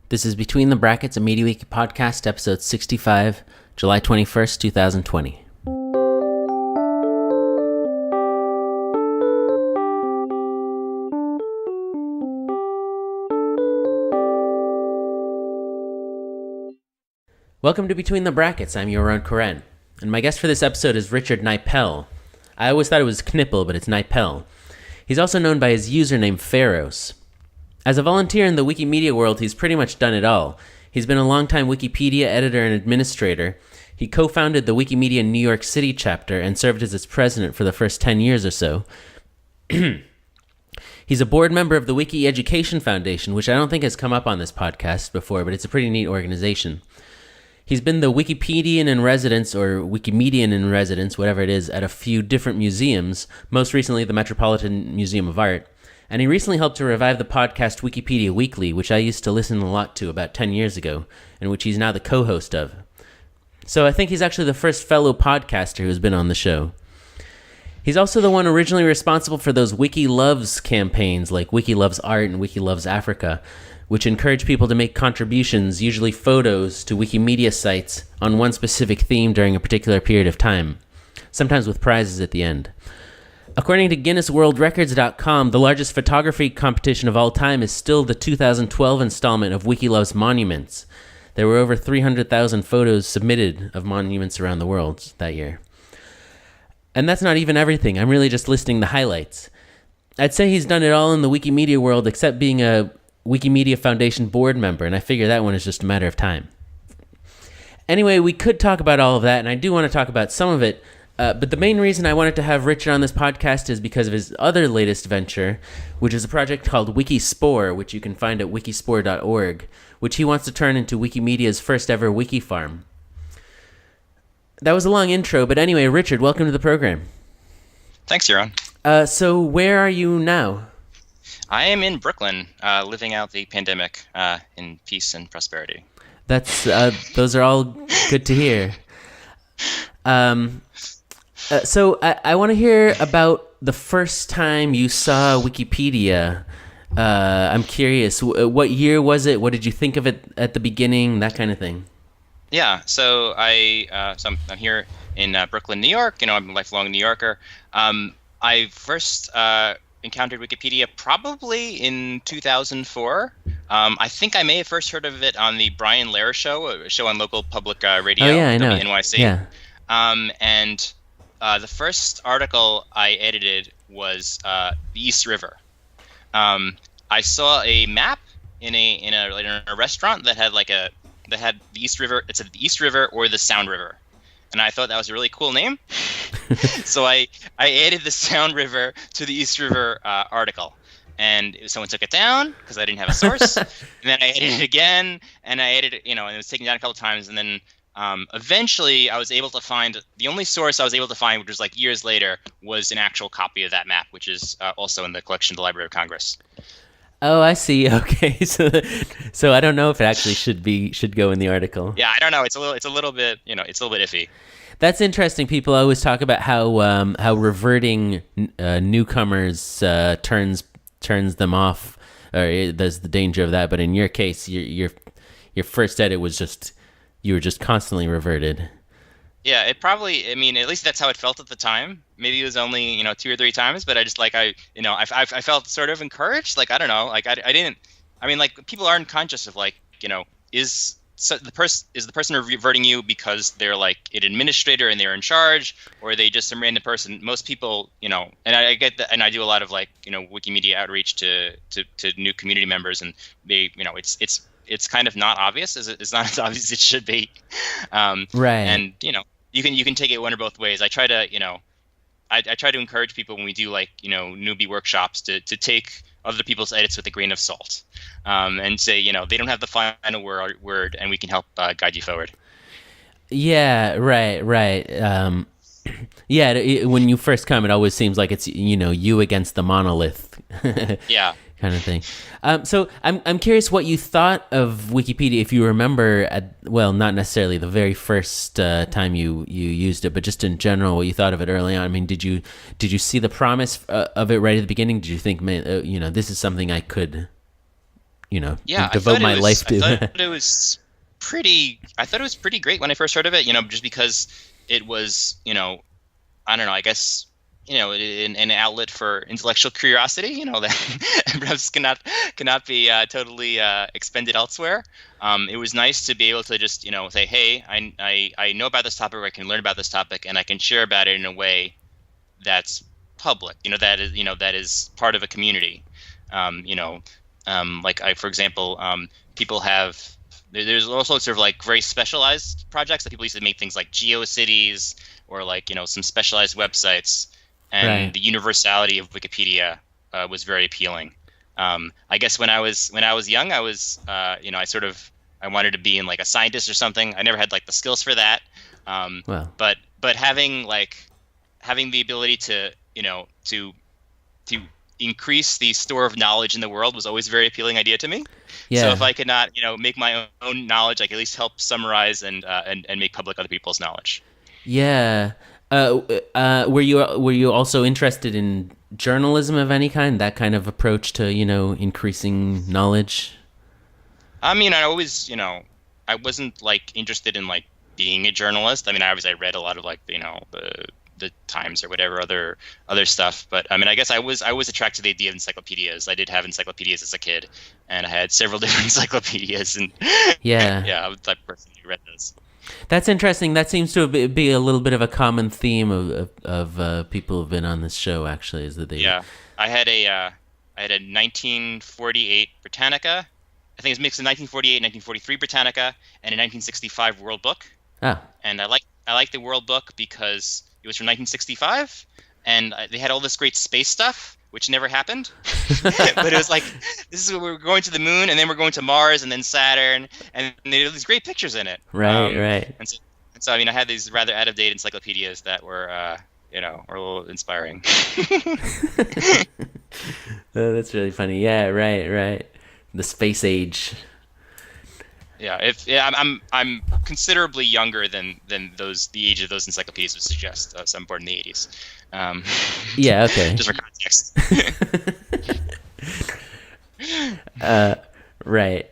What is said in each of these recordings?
This is Between the Brackets, a Mediawiki podcast, episode 65, July 21st, 2020. Welcome to Between the Brackets. I'm Yaron Koren, and my guest for this episode is Richard Knipel. I always thought it was Knipel, but it's Knipel. He's also known by his username Pharos. As a volunteer in the Wikimedia world, he's pretty much done it all. He's been a longtime Wikipedia editor and administrator. He co-founded the Wikimedia New York City chapter and served as its president for the first 10 years or so. He's a board member of the Wiki Education Foundation, which I don't think has come up on this podcast before, but it's a pretty neat organization. He's been the Wikipedian-in-residence or Wikimedian-in-residence, whatever it is, at a few different museums, most recently the Metropolitan Museum of Art. And he recently helped to revive the podcast Wikipedia Weekly, which I used to listen a lot to about 10 years ago, and which he's now the co-host of. So I think he's actually the first fellow podcaster who's been on the show. He's also the one originally responsible for those Wiki Loves campaigns like Wiki Loves Art and Wiki Loves Africa, which encourage people to make contributions, usually photos, to Wikimedia sites on one specific theme during a particular period of time, sometimes with prizes at the end. According to Guinness World Records.com, the largest photography competition of all time is still the 2012 installment of Wiki Loves Monuments. There were over 300,000 photos submitted of monuments around the world that year. And that's not even everything. I'm really just listing the highlights. I'd say he's done it all in the Wikimedia world except being a Wikimedia Foundation board member, and I figure that one is just a matter of time. Anyway, we could talk about all of that, and I do want to talk about some of it. But the main reason I wanted to have Richard on this podcast is because of his other latest venture, which is a project called Wikispore, which you can find at wikispore.org, which he wants to turn into Wikimedia's first ever wiki farm. That was a long intro, but anyway, Richard, welcome to the program. Thanks, Yaron. So where are you now? I am in Brooklyn, living out the pandemic in peace and prosperity. That's those are all good to hear. So I want to hear about the first time you saw Wikipedia. I'm curious, what year was it? What did you think of it at the beginning? That kind of thing. Yeah, so I'm here in Brooklyn, New York. You know, I'm a lifelong New Yorker. I first encountered Wikipedia probably in 2004. I think I may have first heard of it on the Brian Lehrer show, a show on local public radio, oh, yeah, I know WNYC. Yeah. And the first article I edited was the East River. I saw a map in a restaurant that had the East River. It said the East River or the Sound River, and I thought that was a really cool name. So I added the Sound River to the East River article, and someone took it down because I didn't have a source. And then I added it again, and I added it, and it was taken down a couple times, and then. Eventually, I was able to find the only source I was able to find, which was like years later, was an actual copy of that map, which is also in the collection of the Library of Congress. Oh, I see. Okay, so I don't know if it actually should go in the article. Yeah, I don't know. It's a little bit iffy. That's interesting. People always talk about how reverting newcomers turns them off, or there's the danger of that. But in your case, your first edit was just. You were just constantly reverted. Yeah, it probably. I mean, at least that's how it felt at the time. Maybe it was only 2 or 3 times, but I just I felt sort of encouraged. Like I don't know. Like I didn't. I mean, like people aren't conscious of is the person reverting you because they're like an administrator and they're in charge, or are they just some random person? Most people, and I get that, and I do a lot of Wikimedia outreach to new community members, and they, it's kind of not obvious. It's not as obvious as it should be. Right. And you can take it one or both ways. I try to I try to encourage people when we do newbie workshops to take other people's edits with a grain of salt, and say they don't have the final word, and we can help guide you forward. Yeah. Right. Yeah. When you first come, it always seems like it's you against the monolith. Yeah. Kind of thing. So I'm curious what you thought of Wikipedia, if you remember, not necessarily the very first time you used it, but just in general, what you thought of it early on. I mean, did you see the promise of it right at the beginning? Did you think, man, this is something I could Yeah, devote my life to. I thought it was pretty great when I first heard of it. Just because it was, I don't know, I guess, an outlet for intellectual curiosity. That perhaps cannot be totally expended elsewhere. It was nice to be able to just, say, hey, I know about this topic, or I can learn about this topic, and I can share about it in a way that's public. That is part of a community. For example, people have. There's all sorts of like very specialized projects that people used to make things like GeoCities or some specialized websites, and Right. the universality of Wikipedia was very appealing. I guess when I was young, I was I wanted to be in like a scientist or something. I never had like the skills for that. Well. But having the ability to to increase the store of knowledge in the world was always a very appealing idea to me. Yeah. So if I could not, make my own knowledge, I could at least help summarize and make public other people's knowledge. Yeah. Were you also interested in journalism of any kind? That kind of approach to increasing knowledge. I mean, I always, I wasn't like interested in like being a journalist. I mean, I read a lot of like the Times or whatever other stuff. But I mean, I guess I was attracted to the idea of encyclopedias. I did have encyclopedias as a kid, and I had several different encyclopedias. And Yeah. I was the type of person who read those. That's interesting. That seems to be a little bit of a common theme of people who've been on this show. Actually, is that they? Yeah, I had a 1948 Britannica. I think it was mixed in 1948 and 1943 Britannica, and a 1965 World Book. Ah. And I like the World Book because it was from 1965, and they had all this great space stuff, which never happened. But it was like, this is where we're going to the moon, and then we're going to Mars, and then Saturn, and they had these great pictures in it. Right. Right. And so I mean, I had these rather out-of-date encyclopedias that were, were a little inspiring. Oh, that's really funny. Yeah. Right. Right. The space age. Yeah, I'm considerably younger than the age of those encyclopedias would suggest. So I'm born in the 80s. Yeah. Okay. Just for context. Right.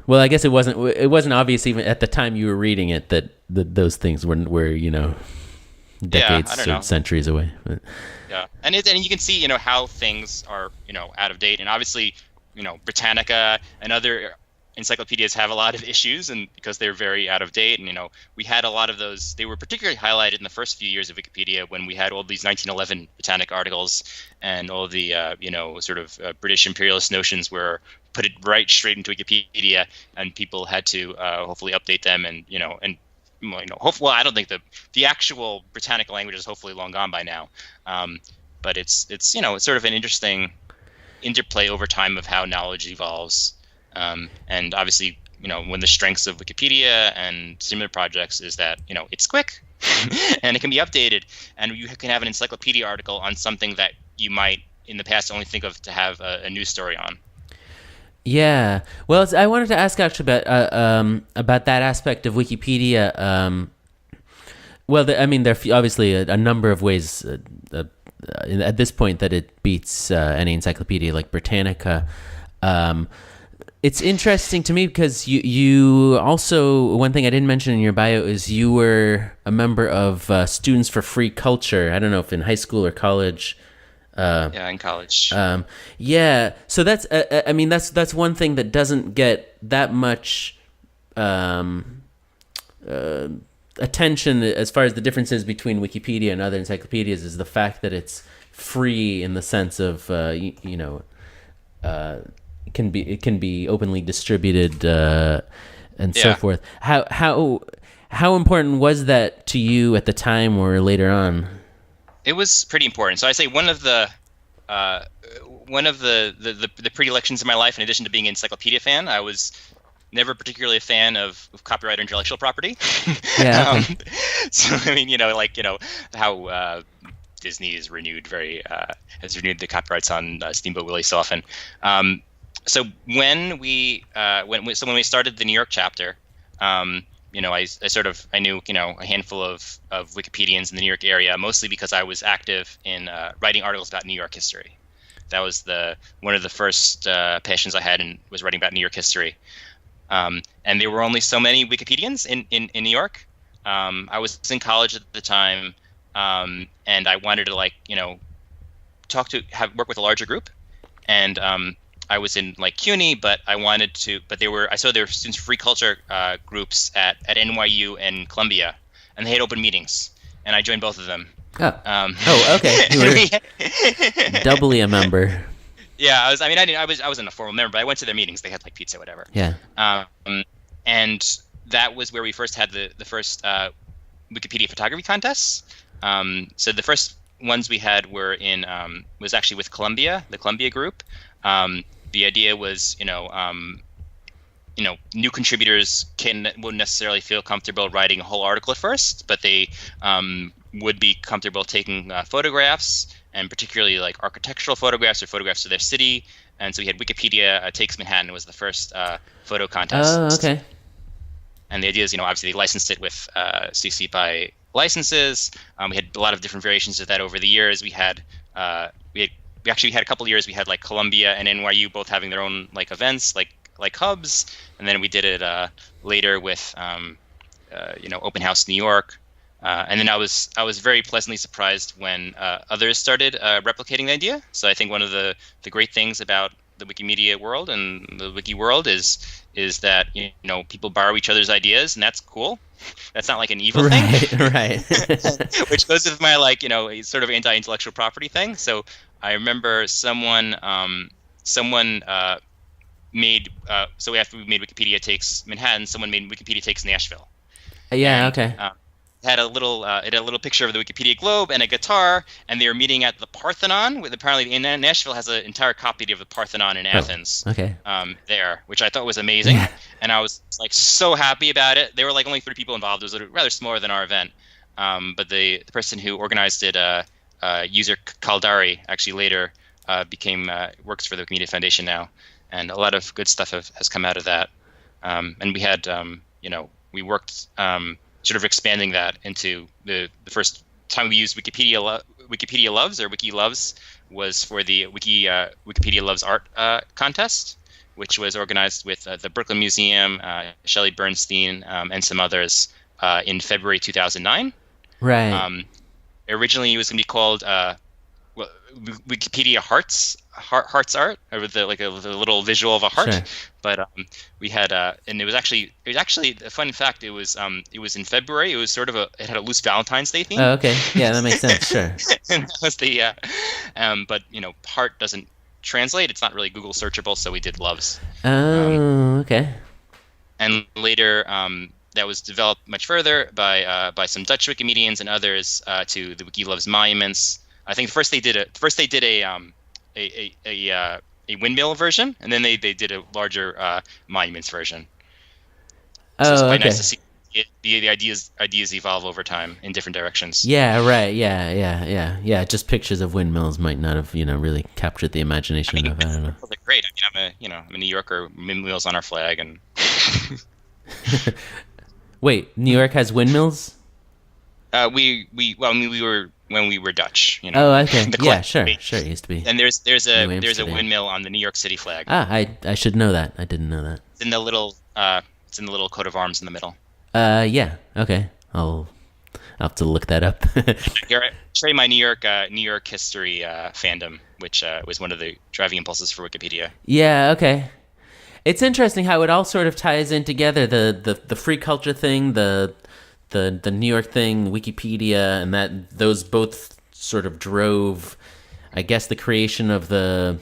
Well, I guess it wasn't obvious even at the time you were reading it that those things were decades I don't know. or centuries away. But. Yeah, and you can see how things are out of date, and obviously Britannica and other encyclopedias have a lot of issues, and because they're very out of date, and we had a lot of those. They were particularly highlighted in the first few years of Wikipedia when we had all these 1911 Britannic articles, and all the British imperialist notions were put it right straight into Wikipedia, and people had to hopefully update them, and hopefully, I don't think the actual Britannic language is hopefully long gone by now, but it's sort of an interesting interplay over time of how knowledge evolves, and obviously when the strengths of Wikipedia and similar projects is that it's quick and it can be updated, and you can have an encyclopedia article on something that you might in the past only think of to have a news story on. Yeah. Well, I wanted to ask actually about that aspect of Wikipedia. There are obviously a number of ways at this point that it beats any encyclopedia like Britannica. It's interesting to me because you also, one thing I didn't mention in your bio is you were a member of Students for Free Culture. I don't know if in high school or college. Yeah, in college. Yeah, so that's that's one thing that doesn't get that much attention as far as the differences between Wikipedia and other encyclopedias is the fact that it's free in the sense of it can be openly distributed and so forth. How important was that to you at the time or later on? It was pretty important. So I say one of the predilections in my life, in addition to being an encyclopedia fan, I was never particularly a fan of copyright or intellectual property. Yeah. So I mean, how Disney has renewed the copyrights on Steamboat Willie so often. So when we started the New York chapter, I knew a handful of Wikipedians in the New York area, mostly because I was active in writing articles about New York history. that was one of the first passions I had, and was writing about New York history. And there were only so many Wikipedians in New York. I was in college at the time, and I wanted to work with a larger group, and I was in CUNY, but I saw there were students free culture groups at NYU and Columbia, and they had open meetings, and I joined both of them. Okay. You were doubly a member. Yeah, I wasn't a formal member, but I went to their meetings. They had pizza, whatever. Yeah. And that was where we first had the first Wikipedia photography contests. So the first ones we had were was actually with Columbia, the Columbia group. The idea was, new contributors wouldn't necessarily feel comfortable writing a whole article at first, but they would be comfortable taking photographs, and particularly architectural photographs or photographs of their city. And so we had Wikipedia Takes Manhattan was the first photo contest. Oh, okay. And the idea is, obviously they licensed it with CC BY licenses. We had a lot of different variations of that over the years. We actually had a couple of years. We had Columbia and NYU both having their own events, like hubs, and then we did it later with Open House New York. And then I was very pleasantly surprised when others started replicating the idea. So I think one of the great things about the Wikimedia world and the Wiki world is that people borrow each other's ideas, and that's cool. That's not an evil thing, right? Which goes with my sort of anti-intellectual property thing. So I remember someone made so after we made Wikipedia Takes Manhattan, someone made Wikipedia Takes Nashville. Yeah. And, Okay. it had a little picture of the Wikipedia globe and a guitar, and they were meeting at the Parthenon. With apparently Nashville has an entire copy of the Parthenon in Athens. Okay. There, which I thought was amazing, and I was so happy about it. There were only 3 people involved. It was rather smaller than our event, but the person who organized it, user Kaldari, actually later works for the Wikimedia Foundation now, and a lot of good stuff has come out of that. And we had we worked. Sort of expanding that into the first time we used Wikipedia Loves, or Wiki Loves, was for the Wikipedia Loves Art contest, which was organized with the Brooklyn Museum, Shelley Bernstein, and some others in February 2009. Right. Originally, it was going to be called Wikipedia Hearts Art, or with the little visual of a heart. Sure. But we had and it was actually a fun fact. It was in February. It was it had a loose Valentine's Day theme. Oh, okay. Yeah, that makes sense. Sure. And that was the but heart doesn't translate. It's not really Google searchable, so we did loves. Oh, okay. And later that was developed much further by some Dutch Wikimedians and others to the Wiki Loves monuments. I think first they did a windmill version, and then they did a larger monuments version. So it's quite nice to see the ideas evolve over time in different directions. Yeah, right. Yeah. Just pictures of windmills might not have really captured the imagination of. I don't know. They're great. I'm a New Yorker. Windmills on our flag, and Wait, New York has windmills? we were when we were Dutch. Oh, okay. Yeah, sure. It used to be. And there's a windmill on the New York City flag. I should know that. I didn't know that. It's in the little coat of arms in the middle. Yeah. Okay. I'll have to look that up. Here, I trade my New York history fandom, which was one of the driving impulses for Wikipedia. Yeah. Okay. It's interesting how it all sort of ties in together. The free culture thing, the New York thing, Wikipedia, and those both sort of drove, I guess, the creation of the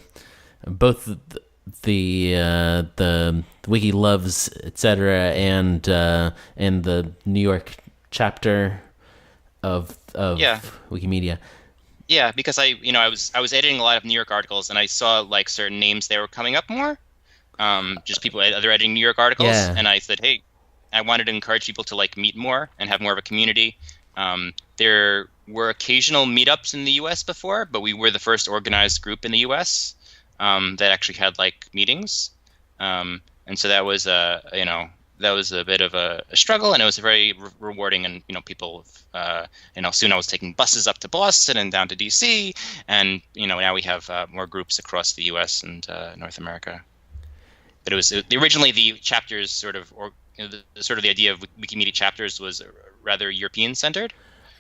Wiki Loves, etc., and the New York chapter of Wikimedia. Yeah, because I was editing a lot of New York articles, and I saw certain names that were coming up more. Just people other editing New York articles, and I said, hey, I wanted to encourage people to meet more and have more of a community. There were occasional meetups in the U.S. before, but we were the first organized group in the U.S. That actually had meetings, and so that was that was a bit of a struggle, and it was very rewarding. And people, soon I was taking buses up to Boston and down to DC, and now we have more groups across the U.S. and North America. But it was originally the chapters the idea of Wikimedia chapters was rather European centered.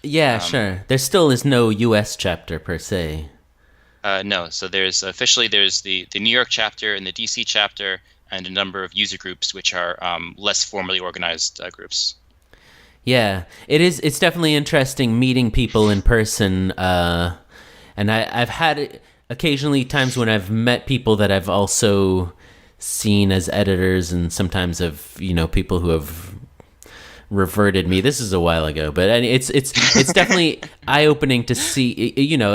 Yeah, sure. There still is no U.S. chapter per se. No, so there's the New York chapter and the DC chapter, and a number of user groups which are less formally organized groups. Yeah, it's definitely interesting meeting people in person, and I've had occasionally times when I've met people that I've also seen as editors, and sometimes of people who have reverted me. This is a while ago, but it's definitely eye-opening to see.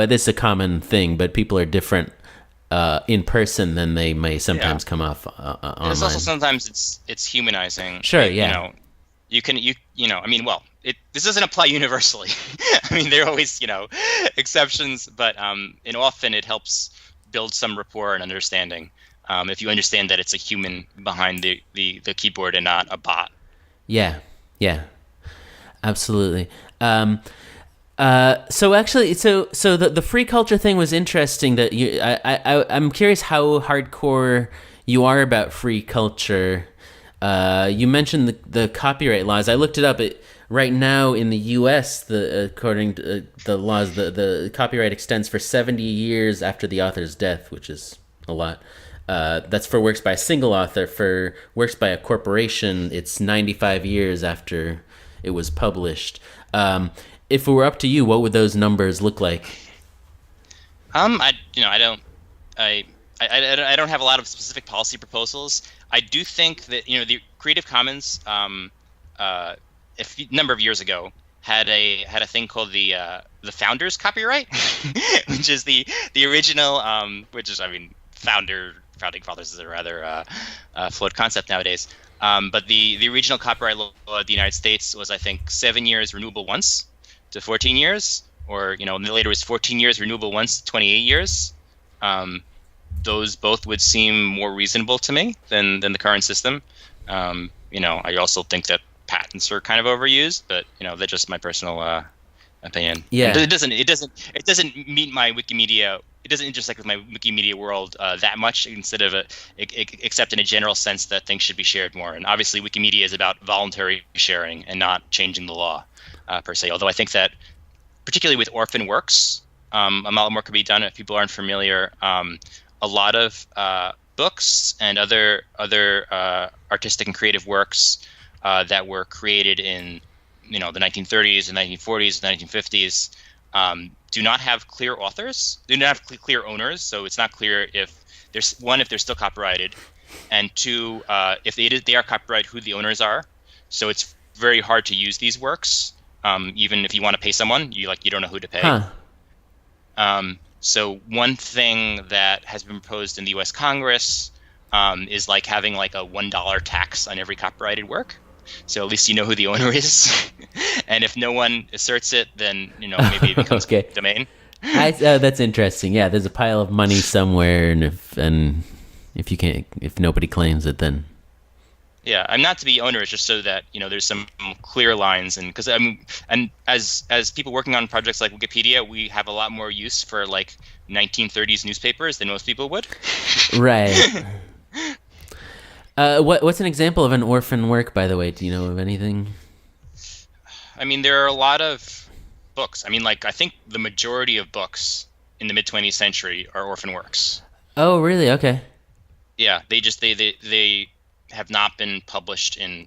This is a common thing, but people are different in person than they may sometimes come off online. It's also sometimes it's humanizing. Sure, yeah. This doesn't apply universally. I mean, there are always exceptions, but often it helps build some rapport and understanding. If you understand that it's a human behind the keyboard and not a bot. Yeah, absolutely. So actually, so the free culture thing was interesting. That I'm curious how hardcore you are about free culture. You mentioned the copyright laws. I looked it up. Right now in the U.S., according to the laws, the copyright extends for 70 years after the author's death, which is a lot. That's for works by a single author. For works by a corporation, it's 95 years after it was published. If it were up to you, what would those numbers look like? I don't have a lot of specific policy proposals. I do think that the Creative Commons, a number of years ago, had a thing called the founder's copyright, which is the original, founding fathers is a rather flawed concept nowadays. But the original copyright law of the United States was, I think, 7 years renewable once to 14 years, or later was 14 years renewable once to 28 years. Those both would seem more reasonable to me than the current system. I also think that patents are kind of overused, but that's just my personal opinion. Yeah, it doesn't meet my Wikimedia. It doesn't intersect with my Wikimedia world that much, except in a general sense that things should be shared more. And obviously, Wikimedia is about voluntary sharing and not changing the law per se. Although I think that, particularly with orphan works, a lot more could be done. If people aren't familiar, a lot of books and other artistic and creative works that were created in the 1930s and 1940s and 1950s do not have clear authors, do not have clear owners, so it's not clear if they're still copyrighted, and two, if they are copyrighted, who the owners are. So it's very hard to use these works, even if you want to pay someone, you don't know who to pay. Huh. So one thing that has been proposed in the U.S. Congress is having a $1 tax on every copyrighted work. So at least you know who the owner is, and if no one asserts it, then maybe it becomes domain. That's interesting. Yeah, there's a pile of money somewhere, and if nobody claims it, then yeah, I'm not to be owner. It's just so that there's some clear lines, and because and as people working on projects like Wikipedia, we have a lot more use for 1930s newspapers than most people would. Right. What's an example of an orphan work, by the way? Do you know of anything? I mean, there are a lot of books. I mean, I think the majority of books in the mid-20th century are orphan works. Oh, really? Okay. Yeah, they have not been published in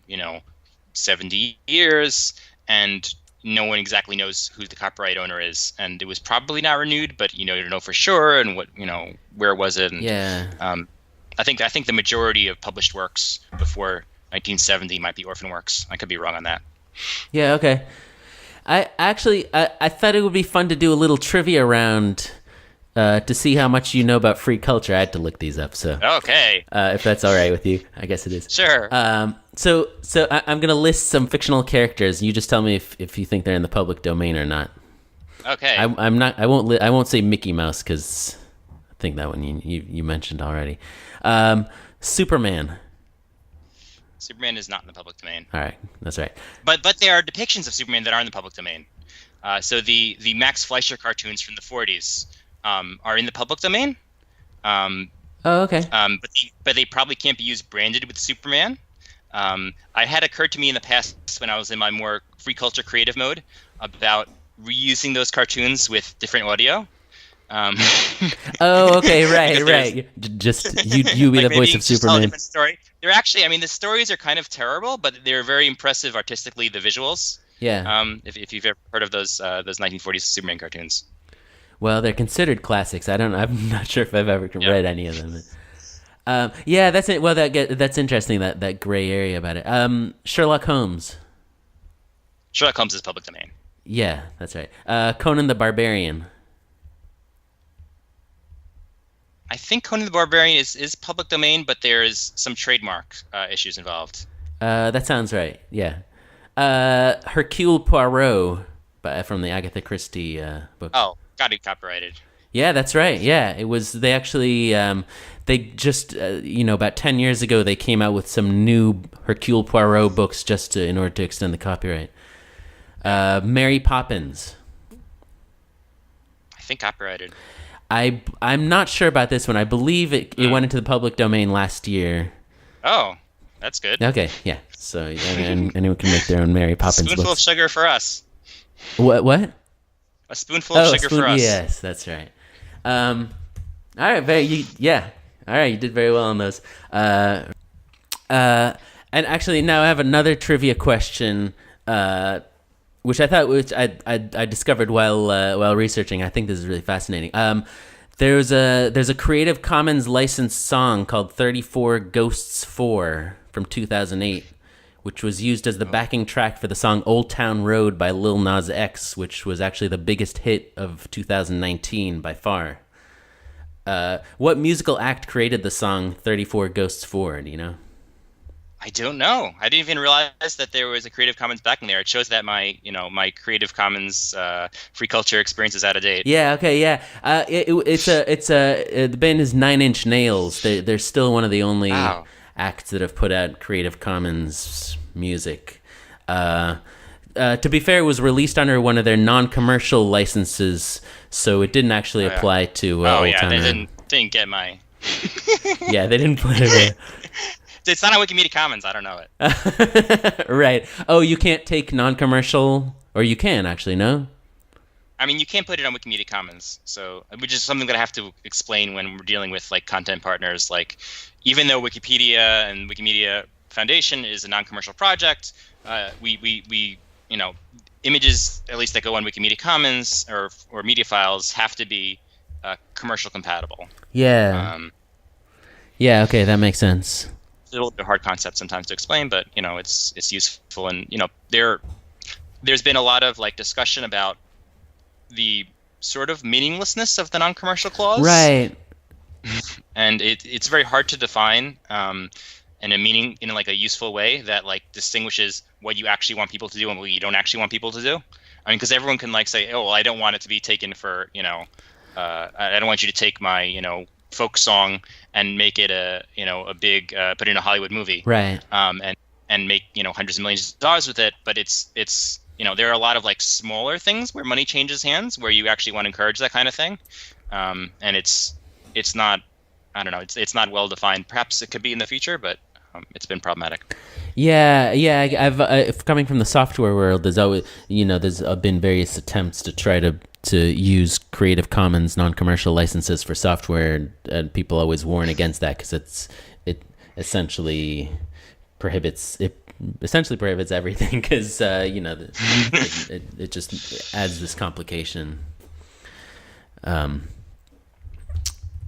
70 years, and no one exactly knows who the copyright owner is, and it was probably not renewed, but you don't know for sure, and what where was it? And, yeah. I think the majority of published works before 1970 might be orphan works. I could be wrong on that. Yeah, okay. I thought it would be fun to do a little trivia round to see how much you know about free culture. I had to look these up, so okay. If that's all right with you, I guess it is. Sure. So I'm gonna list some fictional characters. You just tell me if you think they're in the public domain or not. Okay. I won't say Mickey Mouse because I think that one you mentioned already. Superman. Superman is not in the public domain. All right, that's right. But there are depictions of Superman that are in the public domain. So the Max Fleischer cartoons from the 40s are in the public domain. Oh, okay. But they probably can't be used branded with Superman. I had occurred to me in the past when I was in my more free culture creative mode about reusing those cartoons with different audio. Oh, okay, right. Just you be like the voice of just tell a Superman. different story. They're actually, I mean, the stories are kind of terrible, but they're very impressive artistically. The visuals. Yeah. If you've ever heard of those 1940s Superman cartoons. Well, they're considered classics. I'm not sure if I've ever read any of them. Yeah, that's it. Well, that's interesting. That gray area about it. Sherlock Holmes. Sherlock Holmes is public domain. Yeah, that's right. Conan the Barbarian. I think Conan the Barbarian is public domain, but there's some trademark issues involved. That sounds right. Yeah. Hercule Poirot, from the Agatha Christie book. Oh, got it copyrighted. Yeah, that's right. Yeah, it was. They actually, they just, about 10 years ago, they came out with some new Hercule Poirot books just in order to extend the copyright. Mary Poppins. I think copyrighted. I'm not sure about this one. I believe it went into the public domain last year. Oh, that's good. Okay, yeah. So anyone can make their own Mary Poppins Spoonful books. of sugar for us. What? A spoonful of sugar for us. Yes, that's right. All right, all right, you did very well on those. And actually, now I have another trivia question, which I discovered while researching. I think this is really fascinating. There's a Creative Commons licensed song called 34 Ghosts 4 from 2008, which was used as the backing track for the song Old Town Road by Lil Nas X, which was actually the biggest hit of 2019 by far. What musical act created the song 34 Ghosts 4, do you know? I don't know. I didn't even realize that there was a Creative Commons backing there. It shows that my Creative Commons free culture experience is out of date. Yeah. Okay. Yeah. The band is 9 Inch Nails. They're still one of the only acts that have put out Creative Commons music. To be fair, it was released under one of their non-commercial licenses, so it didn't actually apply to. Old Town they didn't get my. Yeah, they didn't put it. It's not on Wikimedia Commons. I don't know it. Right. Oh, you can't take non-commercial, or you can actually, no? I mean, you can't put it on Wikimedia Commons, which is something that I have to explain when we're dealing with like content partners. Like, even though Wikipedia and Wikimedia Foundation is a non-commercial project, we images at least that go on Wikimedia Commons or media files have to be commercial compatible. Yeah. Yeah. Okay, that makes sense. It's a little bit hard concept sometimes to explain, but it's useful, and there's been a lot of like discussion about the sort of meaninglessness of the non-commercial clause, right? And it's very hard to define and a meaning in like a useful way that like distinguishes what you actually want people to do and what you don't actually want people to do. I mean, because everyone can like say, oh, well, I don't want it to be taken for I don't want you to take my folk song and make it a big put it in a Hollywood movie, right? And make hundreds of millions of dollars with it. But it's there are a lot of like smaller things where money changes hands where you actually want to encourage that kind of thing, and it's not, I don't know, it's not well defined. Perhaps it could be in the future, but it's been problematic. Yeah. I've coming from the software world. There's always there's been various attempts to try to use Creative Commons non-commercial licenses for software, and people always warn against that because it essentially prohibits everything because it just adds this complication.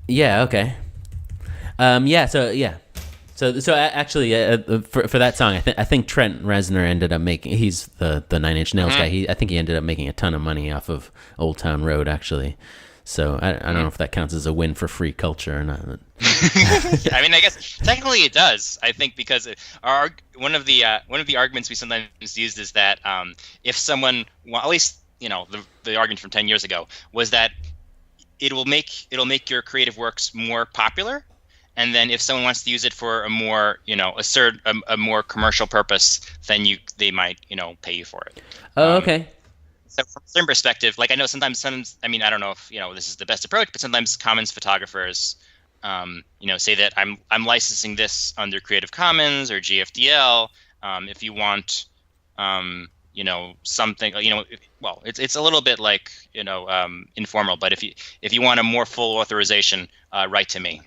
Yeah. Okay. So actually, for that song, I think Trent Reznor ended up making. He's the 9 Inch Nails guy. I think he ended up making a ton of money off of Old Town Road, actually. So I don't know if that counts as a win for free culture or not. I mean, I guess technically it does. I think because one of the arguments we sometimes used is that if someone, well, at least the argument from 10 years ago was that it'll make your creative works more popular. and then if someone wants to use it for a more, a more commercial purpose, then they might, pay you for it. Oh, okay. So from a certain perspective, like I know sometimes, I mean, I don't know if this is the best approach, but sometimes commons photographers, say that I'm licensing this under Creative Commons or GFDL. If you want, something, well, it's a little bit like informal, but if you want a more full authorization, write to me.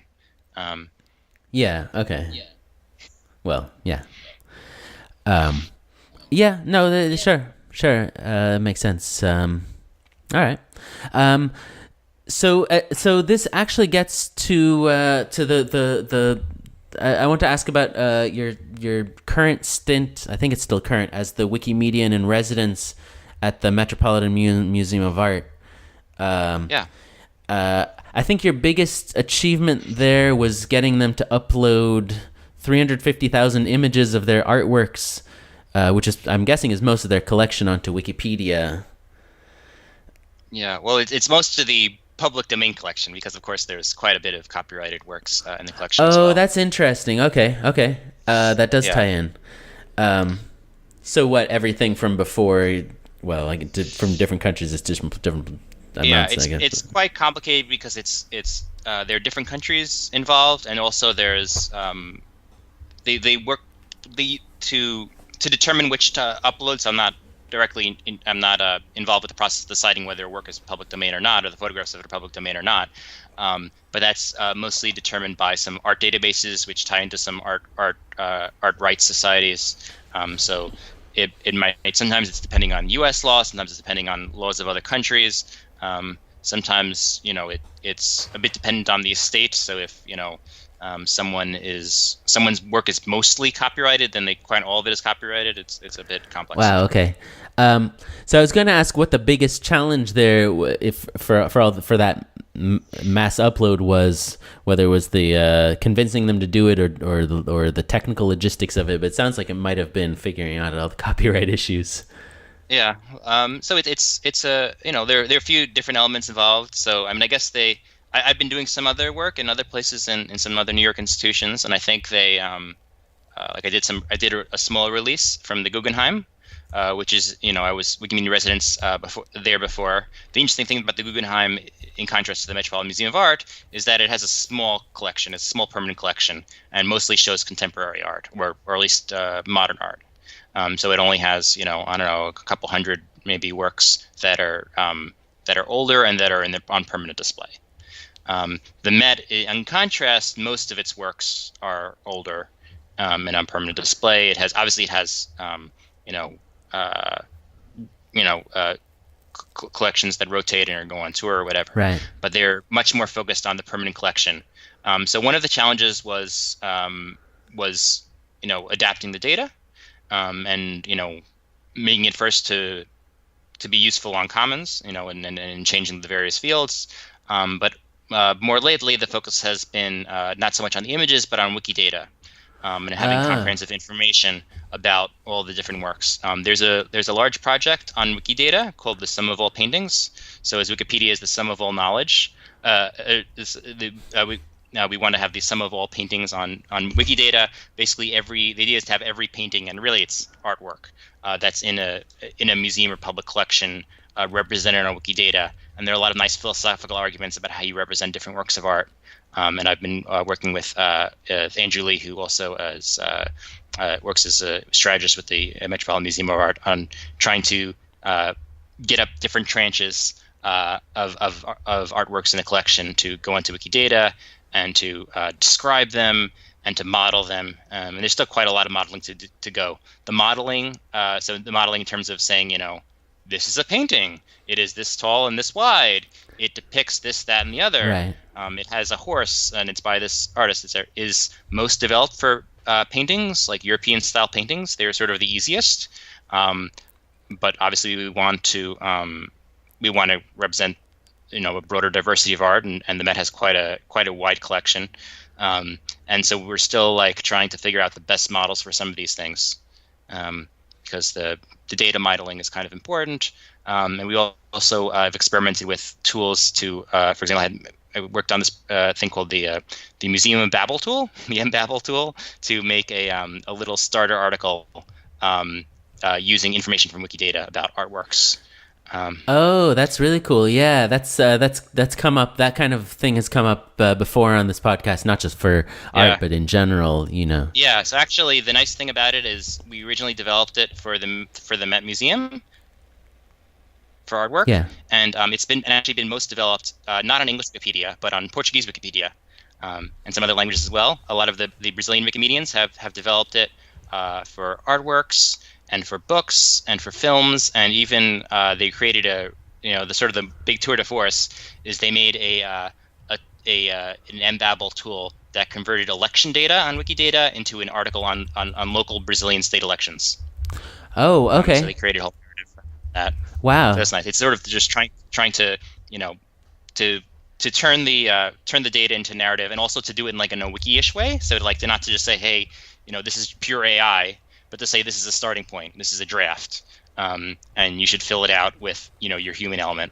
Yeah. Okay. Yeah. Well. Yeah. Yeah. No. Sure. Sure. Makes sense. All right. So this actually gets to the I want to ask about your current stint. I think it's still current as the Wikimedian-in-residence at the Metropolitan Museum of Art. Yeah. I think your biggest achievement there was getting them to upload 350,000 images of their artworks, which is, I'm guessing, is most of their collection, onto Wikipedia. Yeah, well, it's most of the public domain collection because, of course, there's quite a bit of copyrighted works in the collection as well. Oh, that's interesting. Okay. That does tie in. So what, everything from before, well, like from different countries, it's just different amounts, I guess. It's quite complicated because there are different countries involved, and also there's they work to determine which to upload. So I'm not involved with the process of deciding whether a work is public domain or not, or the photographs of it are public domain or not. But that's mostly determined by some art databases, which tie into some art rights societies. So it might, sometimes it's depending on U.S. law, sometimes it's depending on laws of other countries. Sometimes it's a bit dependent on the estate. So if someone's work is mostly copyrighted, then quite all of it is copyrighted. It's a bit complex. Wow. Okay. So I was going to ask what the biggest challenge there, for that mass upload, was, whether it was the convincing them to do it or the technical logistics of it. But it sounds like it might have been figuring out all the copyright issues. Yeah. So it's a there are a few different elements involved. So I mean, I guess I've been doing some other work in other places in some other New York institutions, and I think they like I did a small release from the Guggenheim, which is I was Wikimedian-in-residence before. The interesting thing about the Guggenheim, in contrast to the Metropolitan Museum of Art, is that it has a small collection. It's a small permanent collection, and mostly shows contemporary art, or at least modern art. So it only has I don't know, a couple hundred maybe works that are older and that are on permanent display. The Met, in contrast, most of its works are older and on permanent display. It has collections that rotate and or go on tour or whatever. Right. But they're much more focused on the permanent collection. So one of the challenges was adapting the data and making it first to be useful on Commons, and changing the various fields. But more lately, the focus has been not so much on the images, but on Wikidata, and having comprehensive information about all the different works. There's a large project on Wikidata called the Sum of All Paintings. So as Wikipedia is the sum of all knowledge, we want to have the sum of all paintings on Wikidata. Basically, the idea is to have every painting, and really it's artwork, that's in a museum or public collection represented on Wikidata. And there are a lot of nice philosophical arguments about how you represent different works of art. And I've been working with Andrew Lee, who also works as a strategist with the Metropolitan Museum of Art, on trying to get up different tranches of artworks in the collection to go into Wikidata and to describe them and to model them. And there's still quite a lot of modeling to go. The modeling, so the modeling in terms of saying, this is a painting. It is this tall and this wide. It depicts this, that, and the other. Right. It has a horse, and it's by this artist. Is most developed for paintings, like European-style paintings. They're sort of the easiest. But obviously, we want to represent, a broader diversity of art, and the Met has quite a wide collection. And so we're still trying to figure out the best models for some of these things, because the data modeling is kind of important. And we also have experimented with tools to, for example, I I worked on this thing called the Museum of Babel tool, the MBabel tool, to make a little starter article using information from Wikidata about artworks. Oh, that's really cool. Yeah, that's come up. That kind of thing has come up before on this podcast, not just for art, but in general. Yeah. So actually, the nice thing about it is we originally developed it for the Met Museum for artwork. Yeah. And it's actually been most developed not on English Wikipedia, but on Portuguese Wikipedia, and some other languages as well. A lot of the Brazilian Wikimedians have developed it for artworks and for books and for films, and even they created the big tour de force is they made an MBabel tool that converted election data on Wikidata into an article on local Brazilian state elections. Oh, okay. So they created a whole narrative for that. Wow. So that's nice. It's sort of just trying to to turn the data into narrative, and also to do it in like in a wiki-ish way. So like not to just say, hey, this is pure AI, but to say this is a starting point, this is a draft, and you should fill it out with your human element,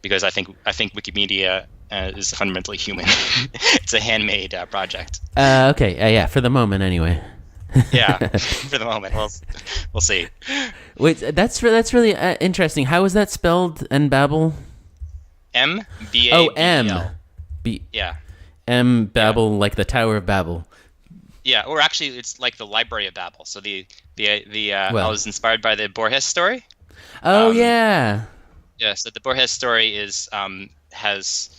because I think Wikimedia is fundamentally human. It's a handmade project. Okay. Yeah. For the moment, anyway. Yeah. For the moment, we'll see. Wait, that's really interesting. How is that spelled? MBabel. MBABEL. Oh, M. B. Yeah. MBabel, like the Tower of Babel. Yeah, or actually, it's like the Library of Babel. So I was inspired by the Borges story. Oh yeah. Yeah, so the Borges story has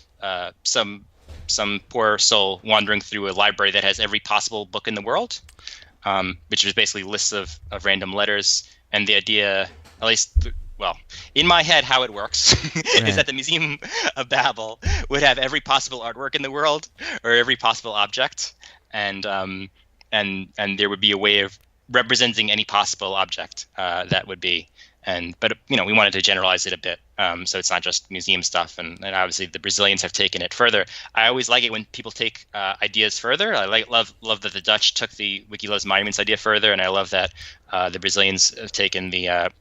some poor soul wandering through a library that has every possible book in the world, which is basically lists of random letters. And the idea, at least, in my head, how it works is that the Museum of Babel would have every possible artwork in the world, or every possible object, and there would be a way of representing any possible object that would be. But we wanted to generalize it a bit, so it's not just museum stuff. And obviously the Brazilians have taken it further. I always like it when people take ideas further. I love that the Dutch took the Wiki Loves Monuments idea further, and I love that the Brazilians have taken the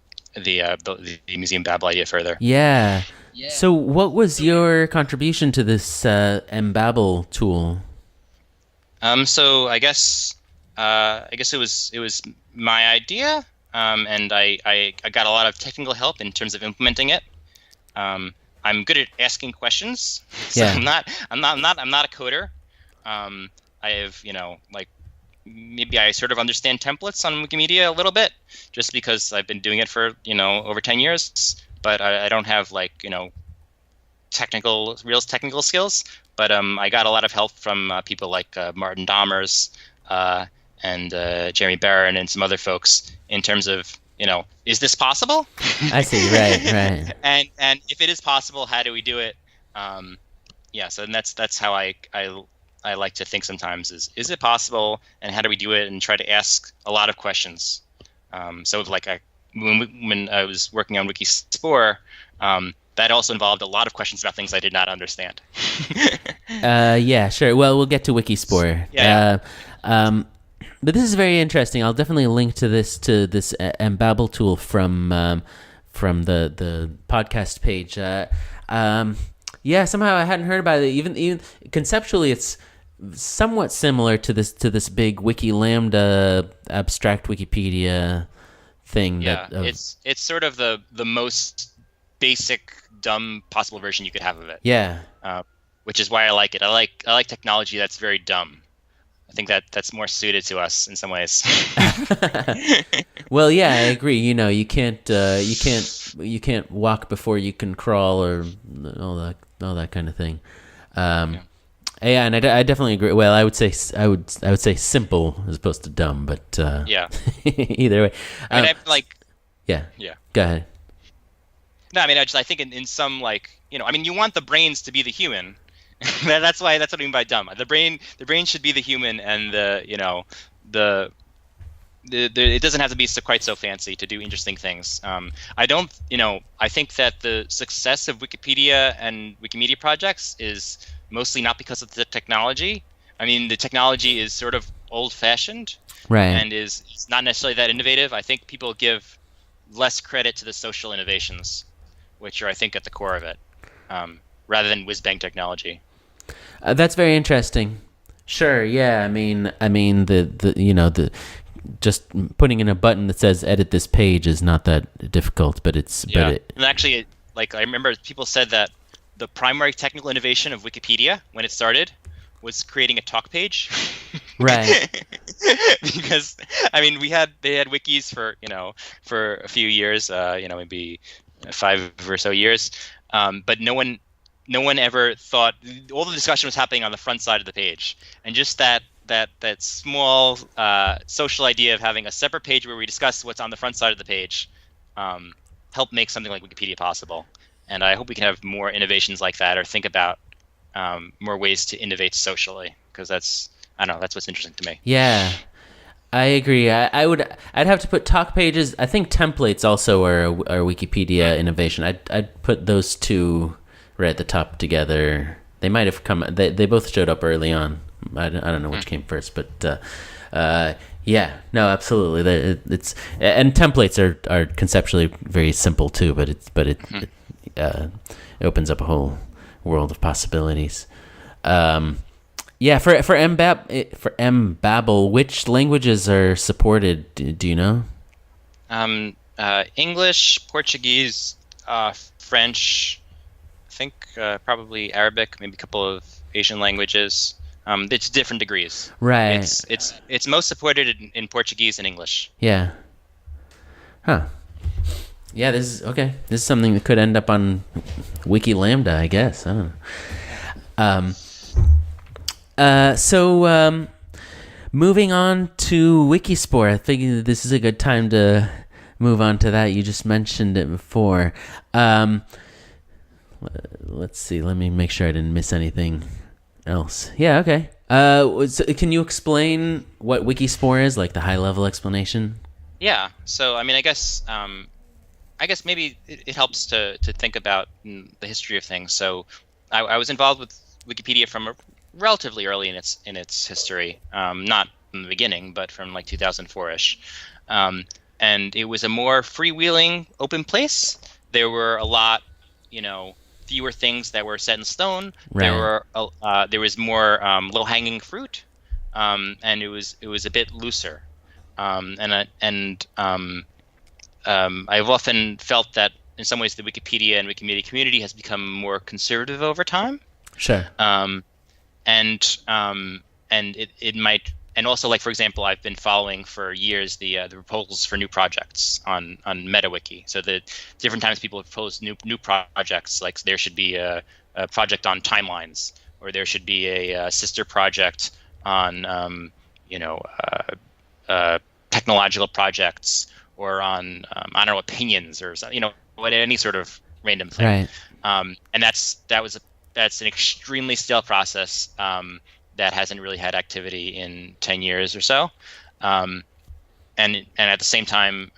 Museum Babel idea further. Yeah. So what was your contribution to this MBabel tool? So I guess it was my idea, and I got a lot of technical help in terms of implementing it. I'm good at asking questions, so I'm not a coder. I have maybe I sort of understand templates on Wikimedia a little bit, just because I've been doing it for over 10 years. But I don't have real technical skills. But I got a lot of help from people like Martin Dahmers and Jeremy Barron and some other folks in terms of is this possible? I see. Right. and if it is possible, how do we do it? So that's how I like to think sometimes is it possible, and how do we do it, and try to ask a lot of questions. So when I was working on Wikispore, that also involved a lot of questions about things I did not understand. Yeah, sure. Well, we'll get to Wikispore. Yeah. But this is very interesting. I'll definitely link to this MBabel tool from the podcast page. Somehow I hadn't heard about it. Even conceptually, it's somewhat similar to this big Wiki Lambda abstract Wikipedia thing. Yeah, it's sort of the most basic, dumb possible version you could have of it. Yeah. Which is why I like it. I like technology that's very dumb. I think that's more suited to us in some ways. Well, yeah, I agree. You can't walk before you can crawl, or all that kind of thing. Yeah, and I definitely agree. Well, I would say simple as opposed to dumb, but yeah. Either way. I Yeah. Yeah. Go ahead. No, I think in some you want the brains to be the human. That's what I mean by dumb. The brain should be the human, and it doesn't have to be quite so fancy to do interesting things. I think that the success of Wikipedia and Wikimedia projects is mostly not because of the technology. I mean, the technology is sort of old-fashioned, right, and is not necessarily that innovative. I think people give less credit to the social innovations, which are, I think, at the core of it, rather than whiz-bang technology. That's very interesting. Sure, yeah. The just putting in a button that says edit this page is not that difficult, but And actually, like I remember people said that the primary technical innovation of Wikipedia when it started was creating a talk page. Right. Because they had wikis for a few years, maybe 5 or so years, but no one ever thought. All the discussion was happening on the front side of the page, and just that small social idea of having a separate page where we discuss what's on the front side of the page helped make something like Wikipedia possible. And I hope we can have more innovations like that, or think about more ways to innovate socially, because that's what's interesting to me. Yeah, I agree. I'd have to put talk pages. I think templates also are Wikipedia innovation. I'd put those two right at the top together. They might have come. They both showed up early on. I don't know which came first, but yeah, no, absolutely. It's and templates are conceptually very simple too, but it opens up a whole world of possibilities. Yeah, for MBabel, which languages are supported? Do you know? English, Portuguese, French. I think probably Arabic, maybe a couple of Asian languages. It's different degrees. Right. It's most supported in Portuguese and English. Yeah. Huh. Yeah, this is okay. This is something that could end up on Wiki Lambda, I guess. I don't know. So moving on to Wikispore, I think this is a good time to move on to that. You just mentioned it before. Let's see. Let me make sure I didn't miss anything else. Yeah, okay. So can you explain what Wikispore is, like the high-level explanation? Yeah. So, I guess maybe it helps to think about the history of things. So, I was involved with Wikipedia from relatively early in its history, not from the beginning, but from like 2004-ish. And it was a more freewheeling, open place. There were a lot, fewer things that were set in stone. Right. There was more low-hanging fruit, and it was a bit looser. I've often felt that in some ways the Wikipedia and Wikimedia community has become more conservative over time. Sure. It might, and also, like, for example, I've been following for years the proposals for new projects on Mediawiki. So the different times people have proposed new projects, like there should be a project on timelines, or there should be a sister project on technological projects, or on opinions, or any sort of random thing. Right. And that's an extremely stale process that hasn't really had activity in 10 years or so. And at the same time,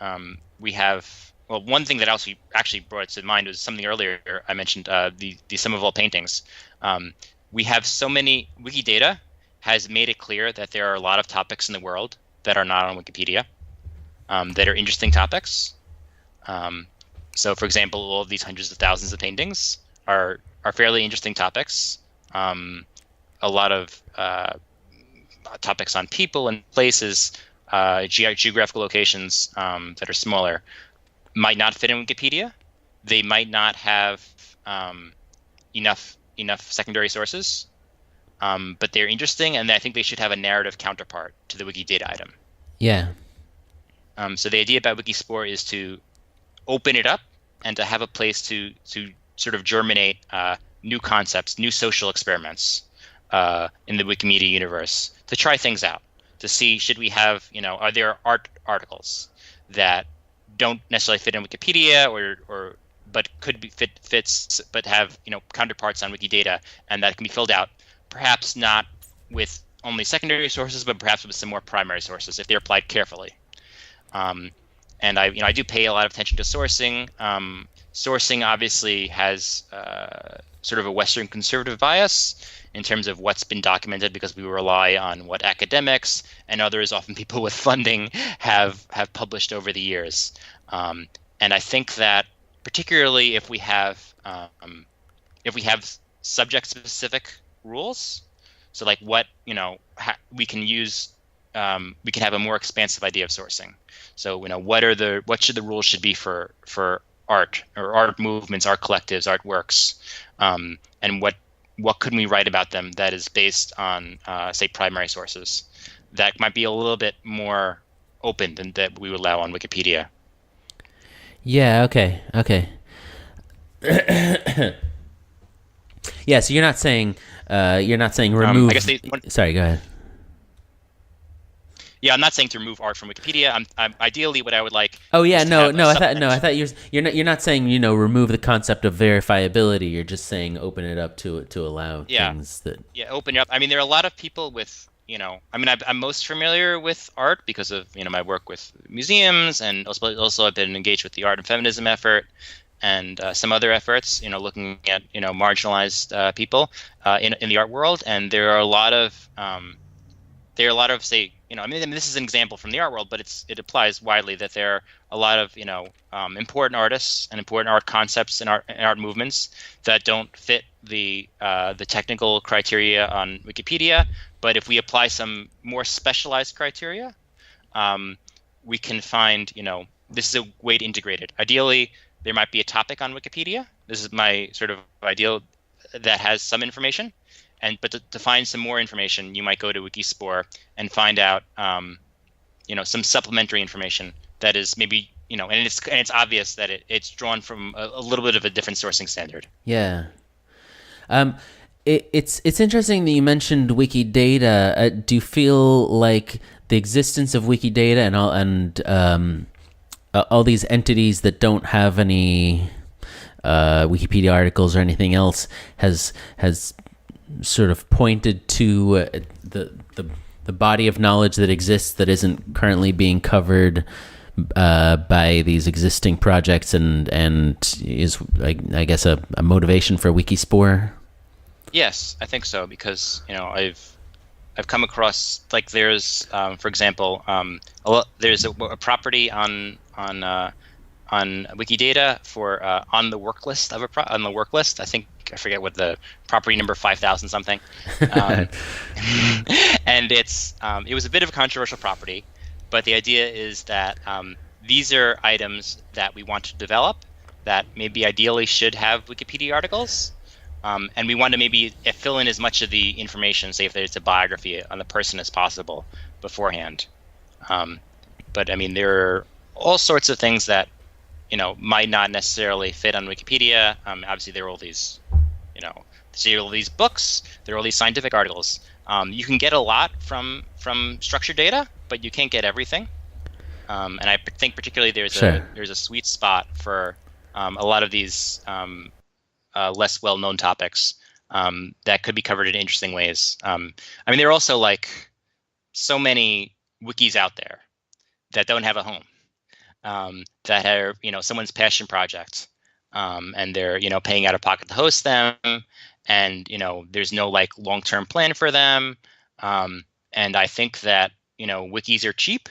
we have, well, one thing that actually brought to mind was something earlier I mentioned, the sum of all paintings. We have so many, Wikidata has made it clear that there are a lot of topics in the world that are not on Wikipedia, that are interesting topics. So, for example, all of these hundreds of thousands of paintings are fairly interesting topics. A lot of topics on people and places, geographical locations that are smaller, might not fit in Wikipedia. They might not have enough secondary sources, but they're interesting, and I think they should have a narrative counterpart to the Wikidata item. Yeah. So the idea about Wikispore is to open it up and to have a place to sort of germinate new concepts, new social experiments in the Wikimedia universe, to try things out, to see, should we have, are there art articles that don't necessarily fit in Wikipedia, or but could be fits but have counterparts on Wikidata, and that can be filled out, perhaps not with only secondary sources, but perhaps with some more primary sources if they're applied carefully. And I do pay a lot of attention to sourcing. Sourcing obviously has sort of a Western conservative bias in terms of what's been documented, because we rely on what academics and others, often people with funding, have published over the years. And I think that particularly if we have subject-specific rules. So like what we can use, we can have a more expansive idea of sourcing. So what should the rules should be for art or art movements, art collectives, art works, and what could we write about them that is based on say primary sources that might be a little bit more open than that we would allow on Wikipedia. Yeah. Okay. Yeah. So you're not saying remove. I guess Sorry. Go ahead. Yeah, I'm not saying to remove art from Wikipedia. I'm ideally what I would like. Oh yeah, is to have I thought you're not saying remove the concept of verifiability. You're just saying open it up to allow things that. Yeah, open it up. I mean, there are a lot of people with I'm most familiar with art because of my work with museums, and also I've been engaged with the art and feminism effort and some other efforts. Looking at marginalized people in the art world, and there are a lot of say. This is an example from the art world, but it applies widely that there are a lot of important artists and important art concepts and art movements that don't fit the technical criteria on Wikipedia. But if we apply some more specialized criteria, we can find this is a way to integrate it. Ideally, there might be a topic on Wikipedia. This is my sort of ideal that has some information. But to find some more information, you might go to Wikispore and find out, some supplementary information that is maybe, and it's obvious that it's drawn from a little bit of a different sourcing standard. Yeah. It's interesting that you mentioned Wikidata. Do you feel like the existence of Wikidata and all these entities that don't have any Wikipedia articles or anything else has sort of pointed to the body of knowledge that exists that isn't currently being covered by these existing projects and is I guess a motivation for Wikispore? Yes, I think so, because I've come across there's for example there's a property on Wikidata for on the work list of on the work list. I forget what the property number 5,000 something, and it was a bit of a controversial property, but the idea is that these are items that we want to develop that maybe ideally should have Wikipedia articles, and we want to maybe fill in as much of the information, say if there's a biography on the person as possible beforehand. But I mean, there are all sorts of things that might not necessarily fit on Wikipedia. Obviously, there are all these, books. There are all these scientific articles. You can get a lot from structured data, but you can't get everything. And I think particularly there's a sweet spot for a lot of these less well-known topics that could be covered in interesting ways. There are also so many wikis out there that don't have a home. That are someone's passion project, and they're paying out of pocket to host them, and there's no long-term plan for them, and I think that wikis are cheap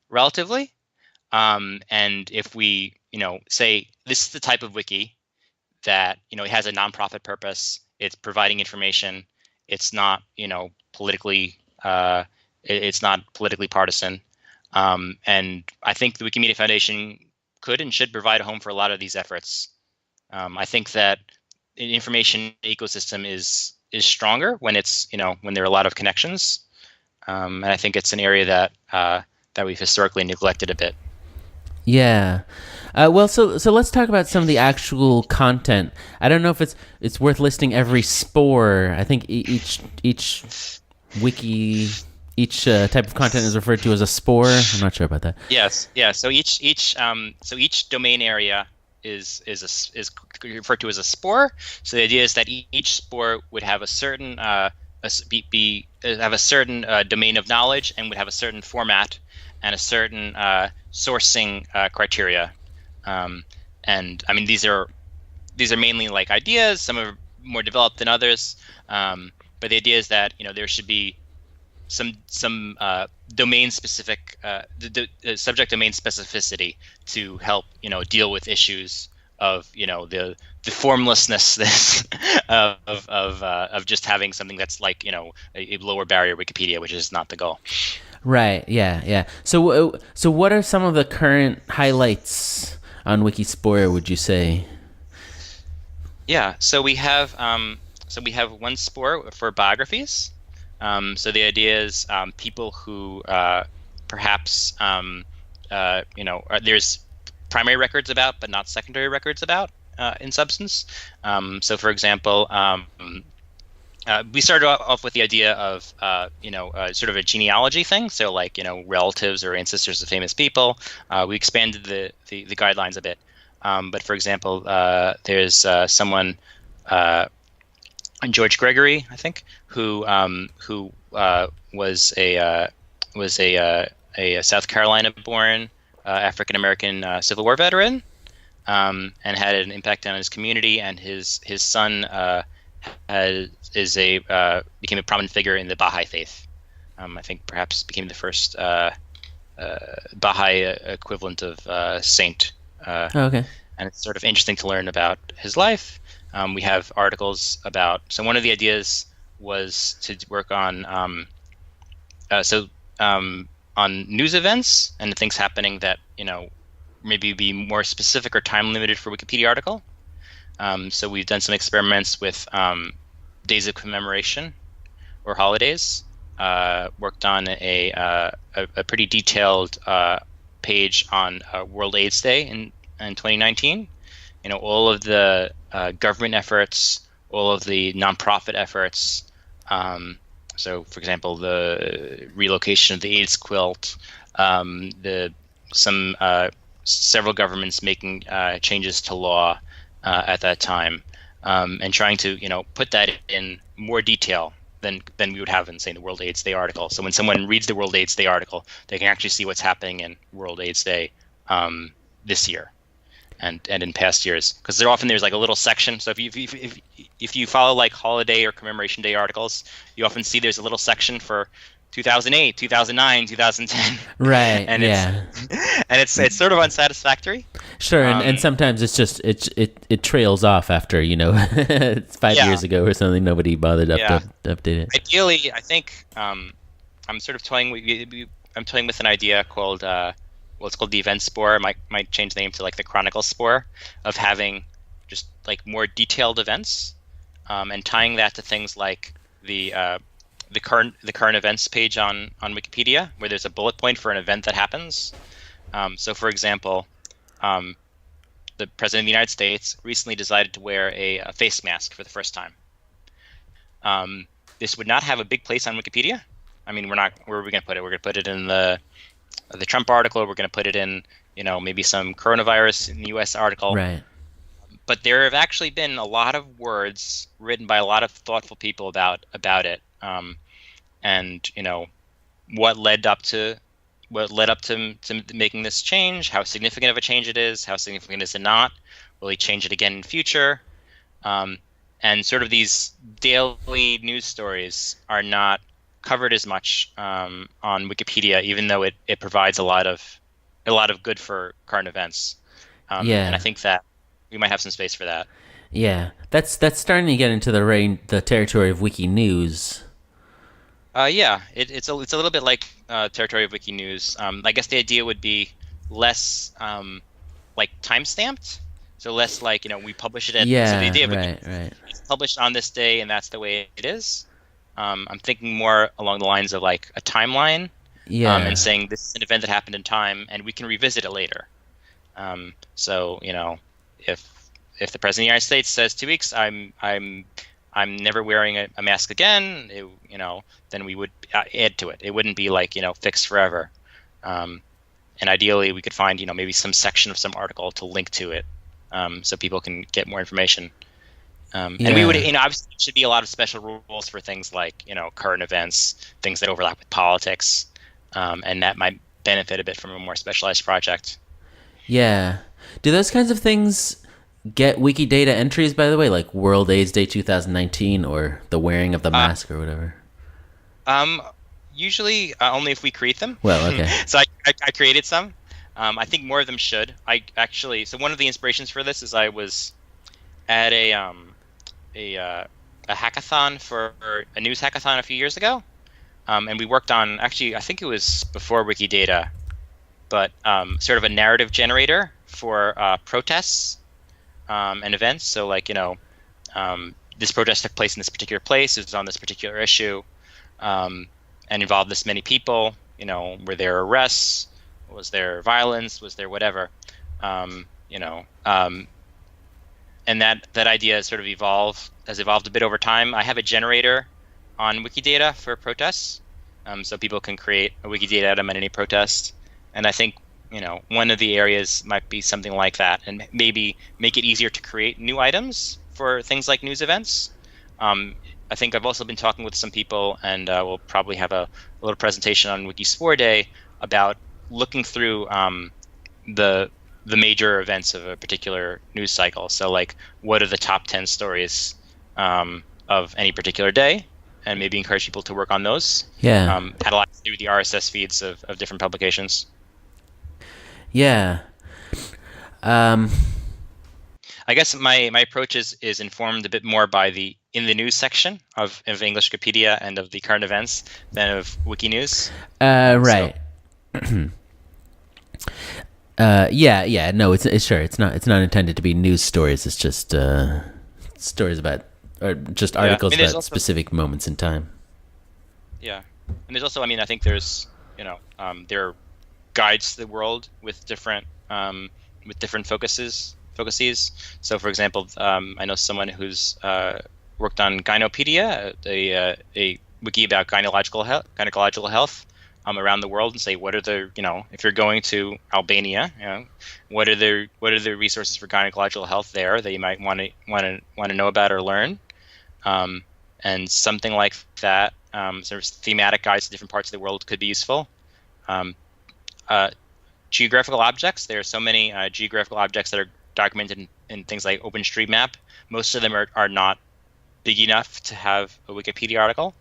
relatively, and if we say this is the type of wiki that it has a nonprofit purpose, it's providing information, it's not politically partisan. And I think the Wikimedia Foundation could and should provide a home for a lot of these efforts. I think that an information ecosystem is stronger when it's when there are a lot of connections, and I think it's an area that we've historically neglected a bit. Yeah. Well, so let's talk about some of the actual content. I don't know if it's worth listing every spore. I think each wiki. Each type of content is referred to as a spore. I'm not sure about that. Yes, yeah. So each domain area is referred to as a spore. So the idea is that each spore would have a certain have a certain domain of knowledge and would have a certain format and a certain sourcing criteria. And I mean these are mainly ideas. Some are more developed than others. But the idea is that there should be some domain specific subject domain specificity to help deal with issues of the formlessness of just having something that's like a lower barrier Wikipedia, which is not the goal. Right. Yeah. Yeah. So what are some of the current highlights on Wikispore, would you say? Yeah. So we have one Spore for biographies. So the idea is people who perhaps there's primary records about, but not secondary records about in substance. So for example, we started off with the idea of sort of a genealogy thing. So like relatives or ancestors of famous people. We expanded the guidelines a bit. But for example, there's someone, George Gregory, I think, who was a South Carolina-born African American Civil War veteran, and had an impact on his community. And his son became a prominent figure in the Baha'i faith. I think perhaps became the first Baha'i equivalent of saint. Okay. And it's sort of interesting to learn about his life. We have articles about. So one of the ideas was to work on on news events and things happening that maybe be more specific or time limited for Wikipedia article. So we've done some experiments with days of commemoration or holidays. Worked on a pretty detailed page on World AIDS Day in 2019. All of the government efforts, all of the nonprofit efforts. So, for example, the relocation of the AIDS quilt, several governments making changes to law at that time, and trying to put that in more detail than we would have in, say, the World AIDS Day article. So when someone reads the World AIDS Day article, they can actually see what's happening in World AIDS Day this year and in past years, because there's like a little section. So if you follow like holiday or commemoration day articles, you often see there's a little section for 2008, 2009, 2010. Right. And yeah. It's sort of unsatisfactory. Sure, and sometimes it's just it trails off after it's 5 years ago or something. Nobody bothered to update it. Ideally, I think I'm sort of toying with an idea called it's called the Event Spore. Might change the name to like the Chronicle Spore, of having just like more detailed events, and tying that to things like the current events page on Wikipedia, where there's a bullet point for an event that happens. So for example, the President of the United States recently decided to wear a face mask for the first time. This would not have a big place on Wikipedia. I mean, where are we going to put it? We're going to put it in the Trump article. We're going to put it in, maybe some coronavirus in the U.S. article. Right. But there have actually been a lot of words written by a lot of thoughtful people about it. And what led up to making this change, how significant of a change it is, how significant is it not, will he change it again in future, and sort of these daily news stories are not covered as much on Wikipedia, even though it provides a lot of good for current events. And I think that we might have some space for that. Yeah, that's starting to get into the territory of Wiki News. It's a little bit like territory of Wiki News. I guess the idea would be less like time-stamped, so less like we publish it at. Yeah, so the idea right. It's published on this day, and that's the way it is. I'm thinking more along the lines of like a timeline, and saying this is an event that happened in time, and we can revisit it later. So if the President of the United States says 2 weeks, I'm never wearing a mask again, then we would add to it. It wouldn't be like, fixed forever. And ideally, we could find, maybe some section of some article to link to it, so people can get more information. And we would, obviously, there should be a lot of special rules for things like, current events, things that overlap with politics, and that might benefit a bit from a more specialized project. Yeah. Do those kinds of things get Wikidata entries, by the way, like World AIDS Day 2019 or the wearing of the mask or whatever? Usually only if we create them. Well, okay. So I created some. I think more of them should. So one of the inspirations for this is I was at a hackathon for a news hackathon a few years ago, and we worked on, actually I think it was before Wikidata, but sort of a narrative generator for protests and events. So like, this protest took place in this particular place, it was on this particular issue, and involved this many people. Were there arrests? Was there violence? Was there whatever? And that idea has sort of evolved a bit over time. I have a generator on Wikidata for protests, so people can create a Wikidata item at any protest. And I think one of the areas might be something like that, and maybe make it easier to create new items for things like news events. I think I've also been talking with some people, and we'll probably have a little presentation on Wikispore Day about looking through the major events of a particular news cycle. So like, what are the top 10 stories of any particular day, and maybe encourage people to work on those. Yeah. Had a lot to do with the RSS feeds of different publications. Yeah. I guess my approach is informed a bit more by the in the news section of English Wikipedia and of the current events than of Wiki News. Right. Yeah. No, it's sure. It's not intended to be news stories. It's just stories about, or just articles about also specific moments in time. Yeah, and there's also, I think there's, there are guides to the world with different focuses. So, for example, I know someone who's worked on Gynopedia, a wiki about gynecological health around the world, and say what are the, if you're going to Albania, what are the resources for gynecological health there that you might want to know about or learn, and something like that. Sort of thematic guides to different parts of the world could be useful. Geographical objects. There are so many geographical objects that are documented in things like OpenStreetMap. Most of them are not big enough to have a Wikipedia article.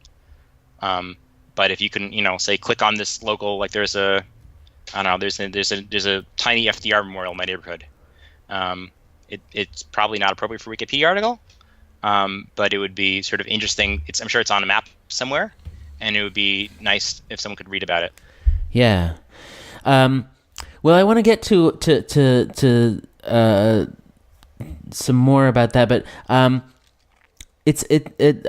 But if you can, say click on this local, like there's a tiny FDR memorial in my neighborhood. It's probably not appropriate for a Wikipedia article, but it would be sort of interesting. I'm sure it's on a map somewhere, and it would be nice if someone could read about it. Yeah. Well, I want to get to some more about that, but I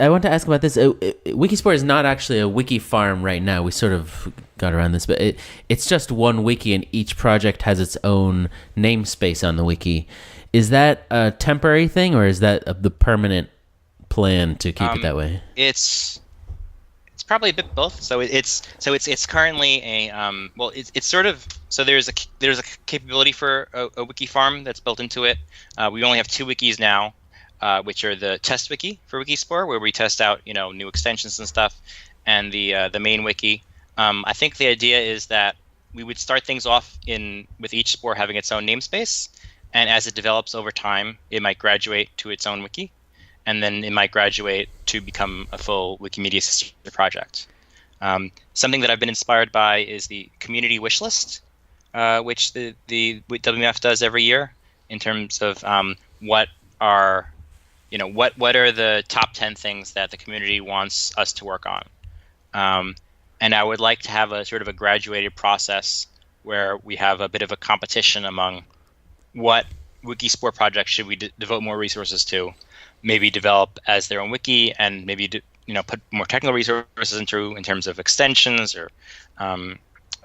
want to ask about this. Wikispore is not actually a wiki farm right now. We sort of got around this, but it's just one wiki, and each project has its own namespace on the wiki. Is that a temporary thing, or is that the permanent plan to keep it that way? It's probably a bit both. So it's currently a it's sort of, so there's a capability for a wiki farm that's built into it. We only have 2 wikis now, which are the test wiki for Wikispore, where we test out new extensions and stuff, and the main wiki. I think the idea is that we would start things off with each Spore having its own namespace, and as it develops over time, it might graduate to its own wiki, and then it might graduate to become a full Wikimedia sister project. Something that I've been inspired by is the community wish list, which the WMF does every year, in terms of what are the top 10 things that the community wants us to work on. And I would like to have a sort of a graduated process where we have a bit of a competition among what Wikispore projects should we devote more resources to, maybe develop as their own wiki, and maybe put more technical resources into in terms of extensions or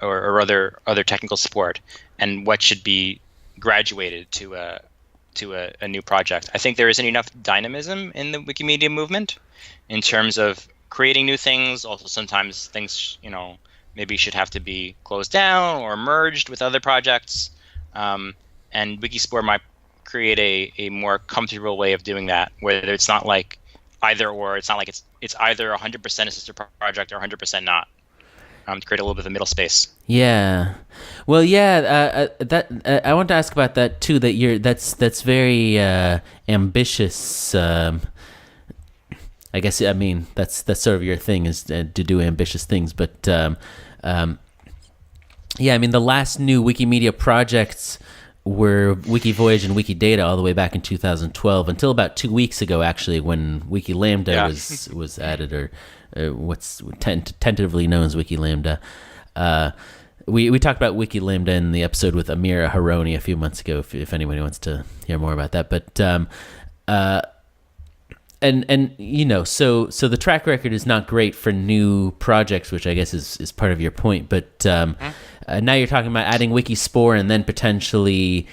other technical support, and what should be graduated to a new project. I think there isn't enough dynamism in the Wikimedia movement in terms of creating new things. Also, sometimes things maybe should have to be closed down or merged with other projects, and Wikispore might create a more comfortable way of doing that, where it's not like either or. It's not like it's either 100% a sister project or 100% not. To create a little bit of a middle space. Yeah, well, yeah. I want to ask about that too. That's very ambitious. I guess that's sort of your thing, is to do ambitious things. But Yeah, I mean, the last new Wikimedia projects were Wikivoyage and Wikidata all the way back in 2012 until about 2 weeks ago, actually, when Wiki Lambda was added, or what's tentatively known as Wiki Lambda. We talked about Wiki Lambda in the episode with Amira Haroni a few months ago, if anybody wants to hear more about that. But and you know, so the track record is not great for new projects, which I guess is part of your point. But now you're talking about adding Wikispore and then potentially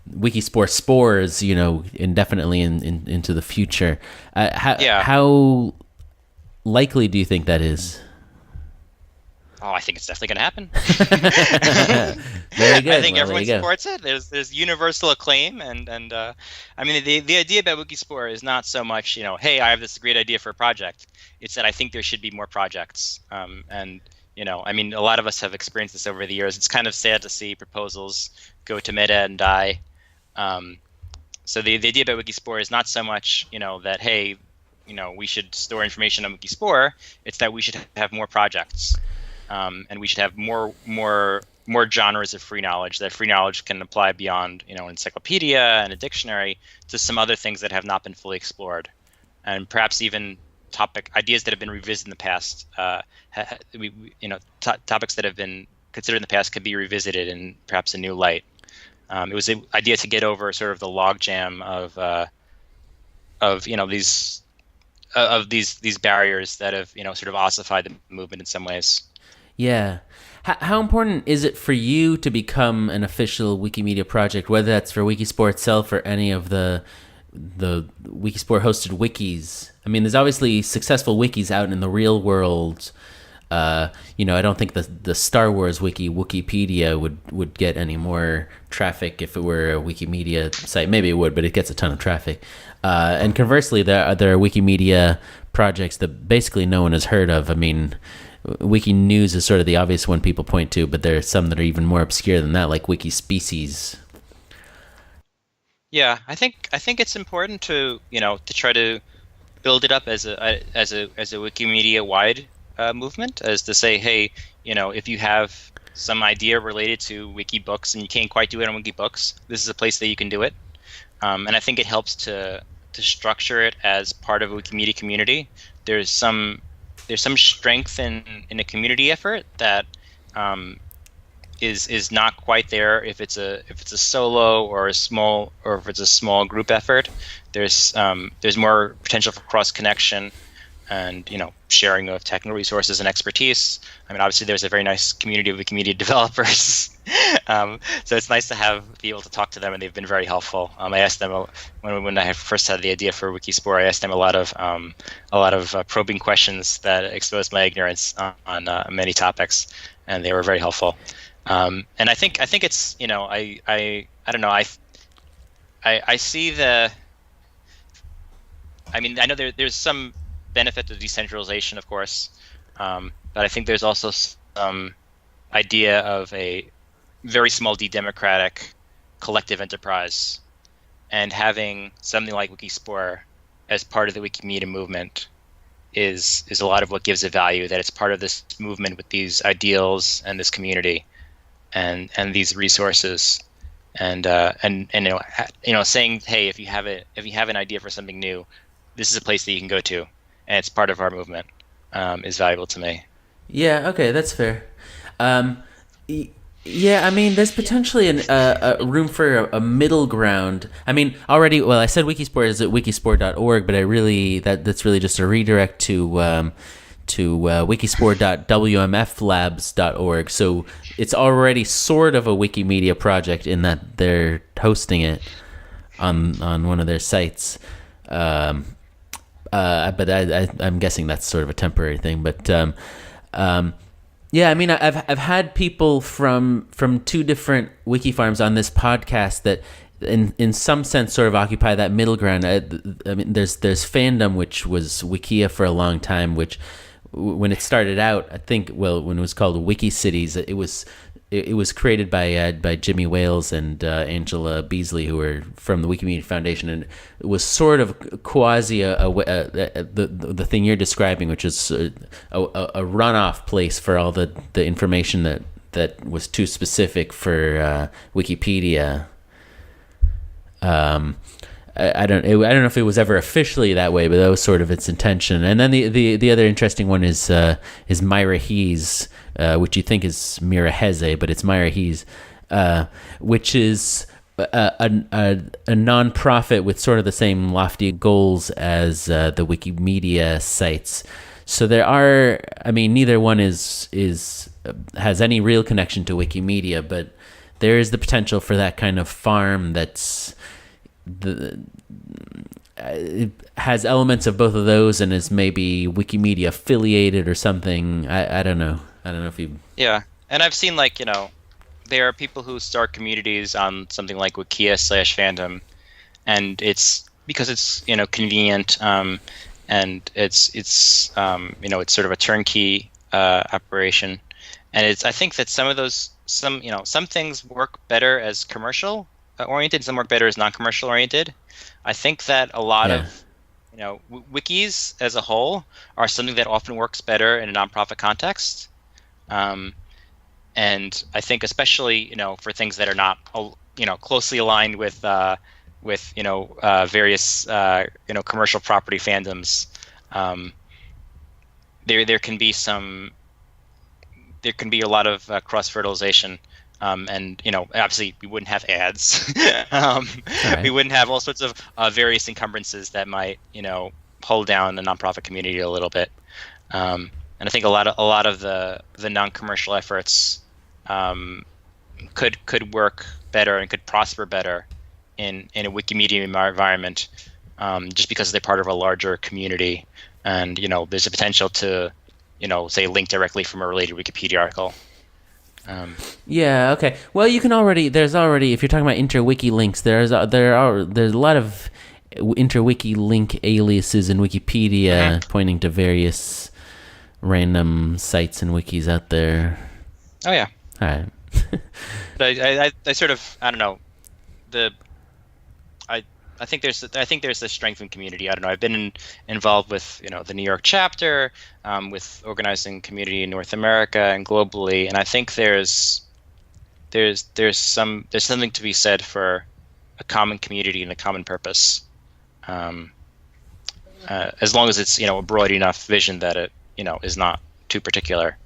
Wikispore spores, you know, indefinitely into the future. How likely do you think that is? Oh, I think it's definitely going to happen. Very good. I think everyone supports it. There's universal acclaim, and I mean the idea about Wikispore is not so much, you know, hey, I have this great idea for a project. It's that I think there should be more projects, and you know, I mean, a lot of us have experienced this over the years. It's kind of sad to see proposals go to meta and die. So the idea about Wikispore is not so much, you know, that hey, you know, we should store information on Wikispore. It's that we should have more projects. And we should have more genres of free knowledge. That free knowledge can apply beyond, you know, an encyclopedia and a dictionary to some other things that have not been fully explored, and perhaps even ideas that have been revisited in the past. Topics that have been considered in the past could be revisited in perhaps a new light. It was an idea to get over sort of the logjam of you know these barriers that have, you know, sort of ossified the movement in some ways. Yeah. How important is it for you to become an official Wikimedia project, whether that's for Wikispore itself or any of the Wikispore hosted wikis? I mean, there's obviously successful wikis out in the real world. You know, I don't think the Star Wars wiki, Wikipedia, would get any more traffic if it were a Wikimedia site. Maybe it would, but it gets a ton of traffic. And conversely, there are Wikimedia projects that basically no one has heard of. I mean, Wiki News is sort of the obvious one people point to, but there are some that are even more obscure than that, like Wiki Species. Yeah, I think it's important to, you know, to try to build it up as a Wikimedia wide movement, as to say, hey, you know, if you have some idea related to wiki books and you can't quite do it on wiki books, this is a place that you can do it. And I think it helps to structure it as part of a Wikimedia community. There's some strength in a community effort that is not quite there if it's a solo or if it's a small group effort. There's more potential for cross connection and, you know, sharing of technical resources and expertise. I mean, obviously there's a very nice community of Wikimedia developers, so it's nice to be able to talk to them, and they've been very helpful. I asked them when I first had the idea for Wikispore, I asked them a lot of probing questions that exposed my ignorance on many topics, and they were very helpful. And I think it's, you know, I don't know, I see I mean, I know there's some benefit to decentralization, of course, but I think there's also some idea of a very small d-democratic collective enterprise, and having something like Wikispore as part of the Wikimedia movement is a lot of what gives it value, that it's part of this movement with these ideals and this community and these resources, and you know, saying, hey, if you have an idea for something new, this is a place that you can go to, and it's part of our movement, is valuable to me. Yeah, okay, that's fair. Yeah, I mean, there's potentially a room for a middle ground. I mean, already, well, I said Wikispore is at wikispore.org, but that's really just a redirect to wikispore.wmflabs.org. So it's already sort of a Wikimedia project in that they're hosting it on one of their sites. But I'm guessing that's sort of a temporary thing. But yeah, I mean, I've had people from two different wiki farms on this podcast that, in some sense, sort of occupy that middle ground. I mean, there's Fandom, which was Wikia for a long time, which, when it started out, I think, well, when it was called Wiki Cities, it was created by Jimmy Wales and Angela Beasley, who were from the Wikimedian Foundation, and it was sort of quasi the thing you're describing, which is a runoff place for all the information that was too specific for Wikipedia. I don't know if it was ever officially that way, but that was sort of its intention. And then the other interesting one is Myra Hees, which you think is Mira Heze, but it's Myra Hees, which is a non-profit with sort of the same lofty goals as the Wikimedia sites. So there are, I mean, neither one has any real connection to Wikimedia, but there is the potential for that kind of farm that's it has elements of both of those and is maybe Wikimedia affiliated or something. I don't know. I don't know if you... Yeah, and I've seen, like, there are people who start communities on something like Wikia/fandom, and it's because it's convenient, and it's sort of a turnkey operation, and I think that some things work better as commercial oriented, some work better as non-commercial oriented. I think that a lot of wikis as a whole are something that often works better in a nonprofit context. And I think especially for things that are not closely aligned with various commercial property fandoms, there can be a lot of cross fertilization. And obviously we wouldn't have ads. Right. We wouldn't have all sorts of various encumbrances that might hold down the nonprofit community a little bit. And I think a lot of the non-commercial efforts could work better and could prosper better in a Wikimedia environment, just because they're part of a larger community, and there's a potential to say link directly from a related Wikipedia article. Yeah. Okay. Well, there's already if you're talking about interwiki links, there's a lot of interwiki link aliases in Wikipedia pointing to various random sites and wikis out there. Oh yeah. All right. But I sort of, I don't know, I think there's the strength in community. I don't know. I've been involved with the New York chapter, with organizing community in North America and globally, and I think there's something to be said for a common community and a common purpose, as long as it's a broad enough vision that it is not too particular.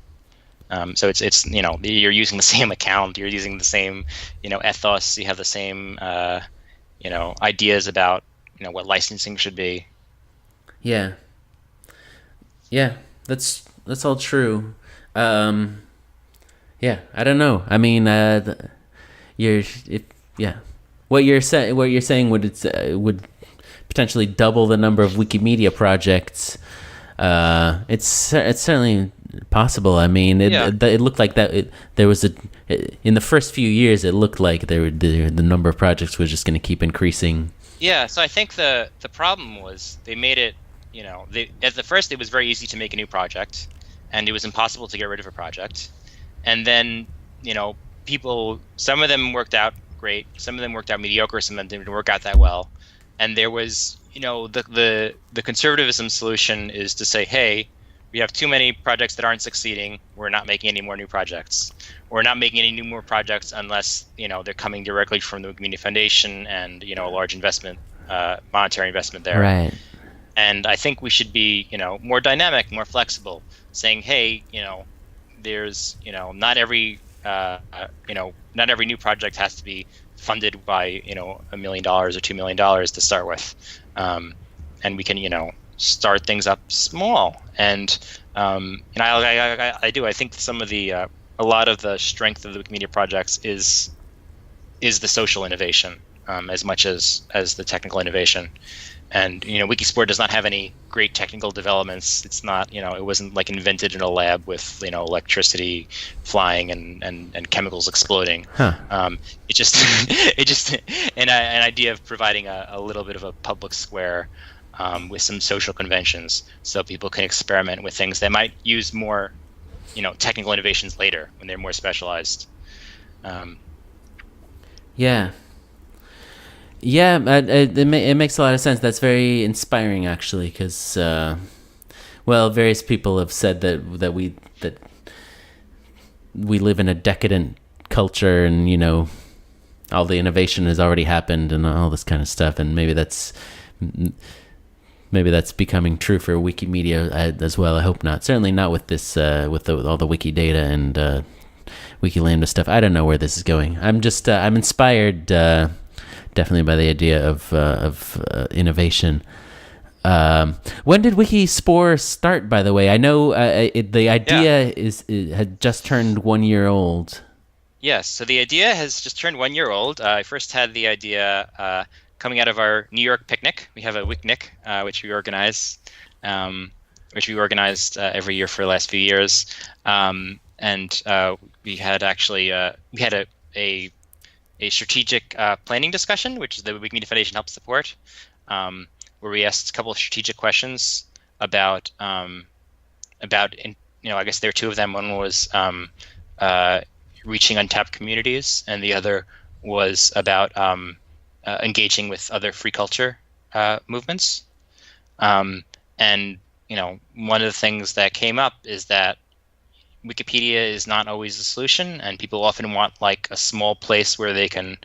So it's you're using the same account, you're using the same ethos, you have the same ideas about what licensing should be. Yeah, that's all true. Yeah, I don't know. I mean, what you're saying would potentially double the number of Wikimedia projects. It's certainly possible. I mean, it looked like that. There was in the first few years, it looked like the number of projects was just going to keep increasing. Yeah. So I think the problem was they made it. At the first it was very easy to make a new project, and it was impossible to get rid of a project. And then some of them worked out great, some of them worked out mediocre, some of them didn't work out that well. And there was the conservatism solution is to say, hey, we have too many projects that aren't succeeding. We're not making any more new projects. We're not making any more projects unless they're coming directly from the Wikimedia Foundation and a large investment, monetary investment there. Right. And I think we should be more dynamic, more flexible, saying, hey, there's not every new project has to be funded by $1 million or $2 million to start with, and we can start things up small. And I think some of the a lot of the strength of the Wikimedia projects is the social innovation as much as the technical innovation. And Wikispore does not have any great technical developments. It's not it wasn't like invented in a lab with electricity flying and chemicals exploding. It just an idea of providing a little bit of a public square with some social conventions, so people can experiment with things that might use more technical innovations later when they're more specialized. Yeah, it makes a lot of sense. That's very inspiring, actually, because, various people have said that we live in a decadent culture, and all the innovation has already happened and all this kind of stuff, and maybe that's becoming true for Wikimedia as well. I hope not. Certainly not with this with all the wiki data and wiki lambda stuff. I don't know where this is going. I'm just I'm inspired definitely by the idea of innovation. When did Wikispore start, by the way? I know the idea had just turned 1 year old. Yes, so the idea has just turned 1 year old. I first had the idea coming out of our New York picnic. We have a Wiknic, which we organize, every year for the last few years. And we had actually we had a strategic planning discussion, which the Wikimedia Foundation helps support, where we asked a couple of strategic questions about I guess there are two of them. One was reaching untapped communities, and the other was about engaging with other free culture movements. And one of the things that came up is that Wikipedia is not always the solution, and people often want like a small place where they can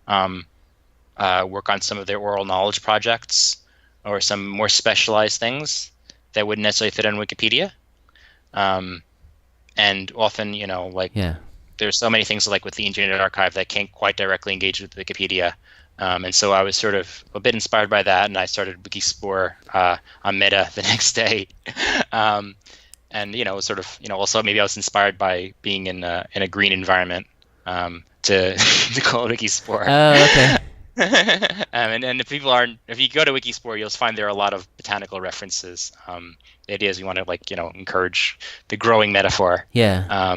work on some of their oral knowledge projects or some more specialized things that wouldn't necessarily fit on Wikipedia. And often, there's so many things like with the Internet Archive that can't quite directly engage with Wikipedia. And so I was sort of a bit inspired by that, and I started Wikispore on Meta the next day. And also maybe I was inspired by being in a green environment to call it Wikispore. Oh, okay. And if you go to Wikispore, you'll find there are a lot of botanical references. The idea is we want to encourage the growing metaphor. Yeah.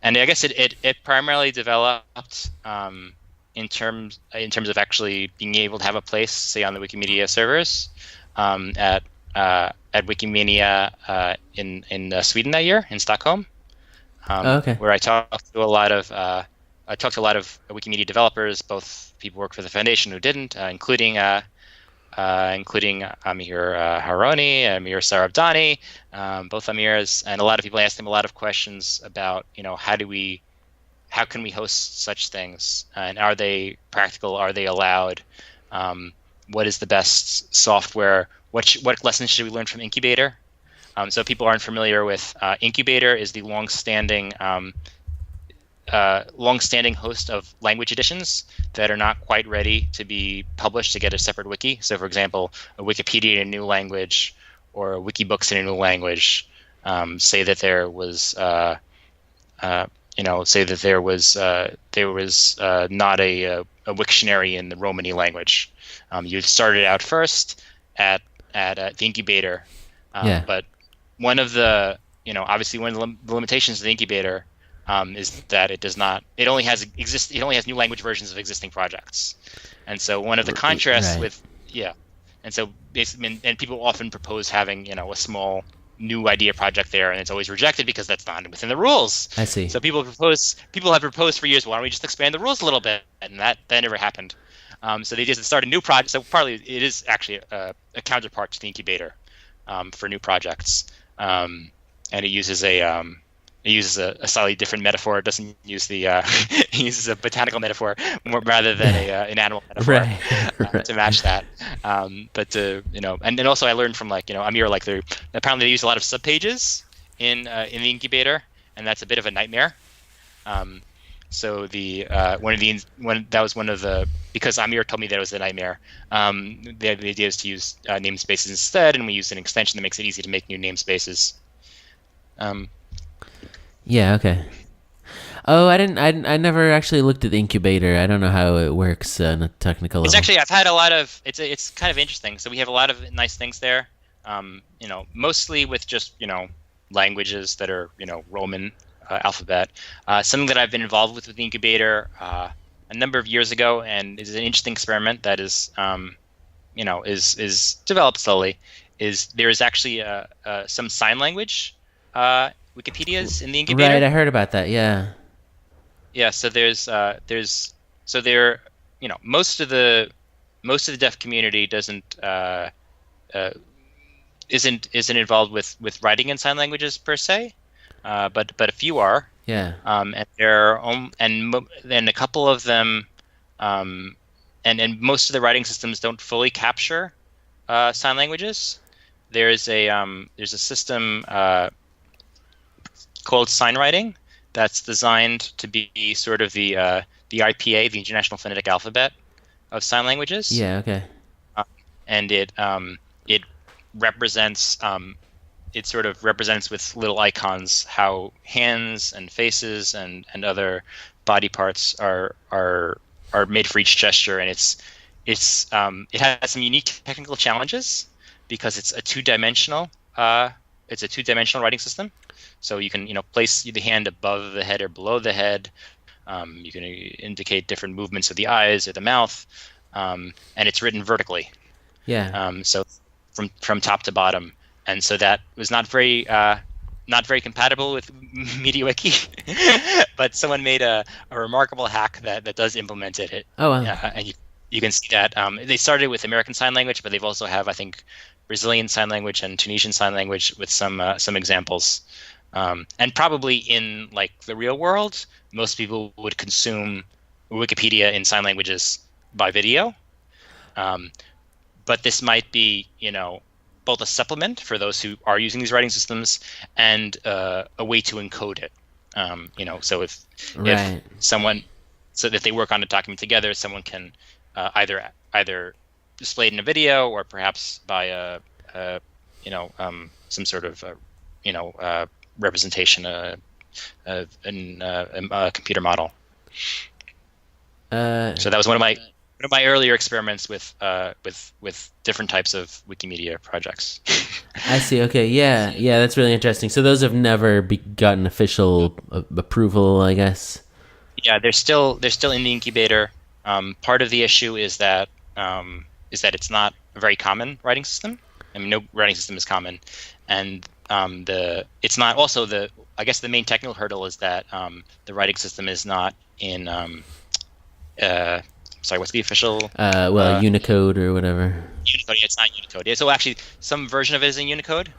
And I guess it primarily developed in terms of actually being able to have a place, say on the Wikimedia servers, at Wikimedia in Sweden that year, in Stockholm, okay. where I talked to a lot of Wikimedia developers, both people who work for the foundation who didn't, including Amir Haroni, Amir Sarabdani, both Amirs, and a lot of people asked him a lot of questions about how can we host such things, and are they practical? Are they allowed? What is the best software? What lessons should we learn from Incubator? So people aren't familiar with Incubator is the long-standing host of language editions that are not quite ready to be published to get a separate wiki. So, for example, a Wikipedia in a new language or a Wikibooks in a new language. Say that there was not a Wiktionary in the Romani language. You started out first at the Incubator, but one of the obviously one of the limitations of the Incubator is that it only has new language versions of existing projects, and so one of the contrasts and so basically, and people often propose having a small new idea project there, and it's always rejected because that's not within the rules. I see. So people have proposed for years, why don't we just expand the rules a little bit, and that never happened. So they just start a new project. So partly it is actually a counterpart to the Incubator for new projects, and it uses a slightly different metaphor. It doesn't use it uses a botanical metaphor rather than an animal metaphor right. To match that. But and then also I learned from Amir, apparently they use a lot of subpages in the Incubator, and that's a bit of a nightmare. So because Amir told me that it was a nightmare. The idea is to use namespaces instead, and we use an extension that makes it easy to make new namespaces. Yeah. Okay. Oh, I never actually looked at the Incubator. I don't know how it works on a technical level. It's actually I've had a lot of it's kind of interesting. So we have a lot of nice things there. Mostly with just languages that are Roman alphabet. Something that I've been involved with the Incubator a number of years ago, and is an interesting experiment that is is developed slowly. Is there is actually some sign language Wikipedias in the Incubator? Right, I heard about that. Yeah. Yeah. So most of the deaf community isn't involved with writing in sign languages per se, but a few are. Yeah. And and a couple of them, and most of the writing systems don't fully capture sign languages. There's a system called sign writing that's designed to be sort of the IPA, the International Phonetic Alphabet of sign languages. Yeah. Okay. And it represents it sort of represents with little icons how hands and faces and other body parts are made for each gesture, and it has some unique technical challenges because it's a two-dimensional writing system. So you can place the hand above the head or below the head. You can indicate different movements of the eyes or the mouth, and it's written vertically. Yeah. So from top to bottom, and so that was not very compatible with Mediawiki, but someone made a remarkable hack that does implement it. Oh, wow. And you can see that they started with American Sign Language, but they've also have, I think, Brazilian Sign Language and Tunisian Sign Language with some examples. And probably in like the real world, most people would consume Wikipedia in sign languages by video. But this might be, both a supplement for those who are using these writing systems and a way to encode it. So if they work on a document together, someone can either display it in a video or perhaps by some sort of representation in a computer model. So that was one of my earlier experiments with different types of Wikimedia projects. I see. Okay. Yeah. That's really interesting. So those have never gotten official approval, I guess. Yeah, they're still in the incubator. Part of the issue is that it's not a very common writing system. I mean, no writing system is common, and it's not also I guess the main technical hurdle is that the writing system is not in sorry, what's the official? Unicode or whatever. Unicode, yeah, it's not Unicode. Yeah, so actually, some version of it is in Unicode.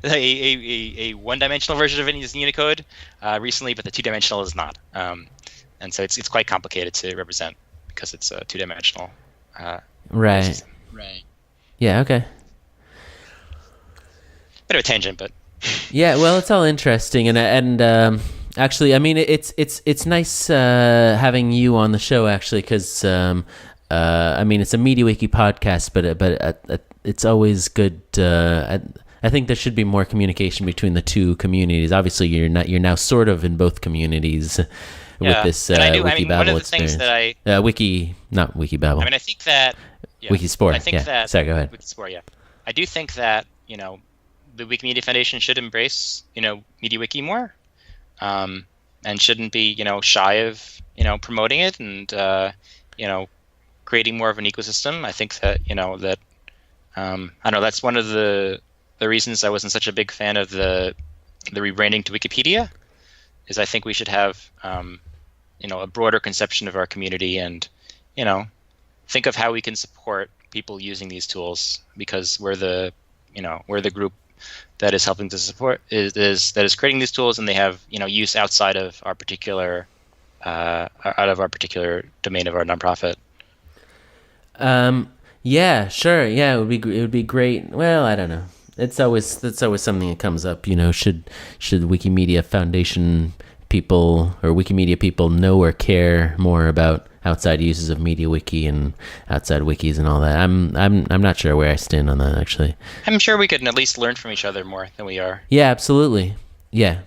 a one-dimensional version of it is in Unicode recently, but the two-dimensional is not. And so it's quite complicated to represent because it's a two-dimensional. Right. System. Right. Yeah. Okay. Bit of a tangent, but. Yeah. Well, it's all interesting, and actually, I mean, it's nice having you on the show, actually, because I mean, it's a Mediawiki podcast, but it's always good. I think there should be more communication between the two communities. Obviously, you're now sort of in both communities with this Wikibabble one of the experience. Things that not Wikibabble. I mean, I think that Wikispore. I think that. Sorry, go ahead. Wikispore, yeah. I do think that the Wikimedia Foundation should embrace Mediawiki more. And shouldn't be, shy of, promoting it and, creating more of an ecosystem. I think that, I don't know, that's one of the reasons I wasn't such a big fan of the rebranding to Wikipedia, is I think we should have, a broader conception of our community and, think of how we can support people using these tools, because we're the group that is helping to support that is creating these tools, and they have use outside of our particular domain of our nonprofit. Yeah, sure. Yeah, it would be great. Well, I don't know. That's always something that comes up. Should Wikimedia Foundation people or Wikimedia people know or care more about outside uses of Mediawiki and outside wikis and all that? I'm not sure where I stand on that, actually. I'm sure we could at least learn from each other more than we are. Yeah, absolutely. Yeah.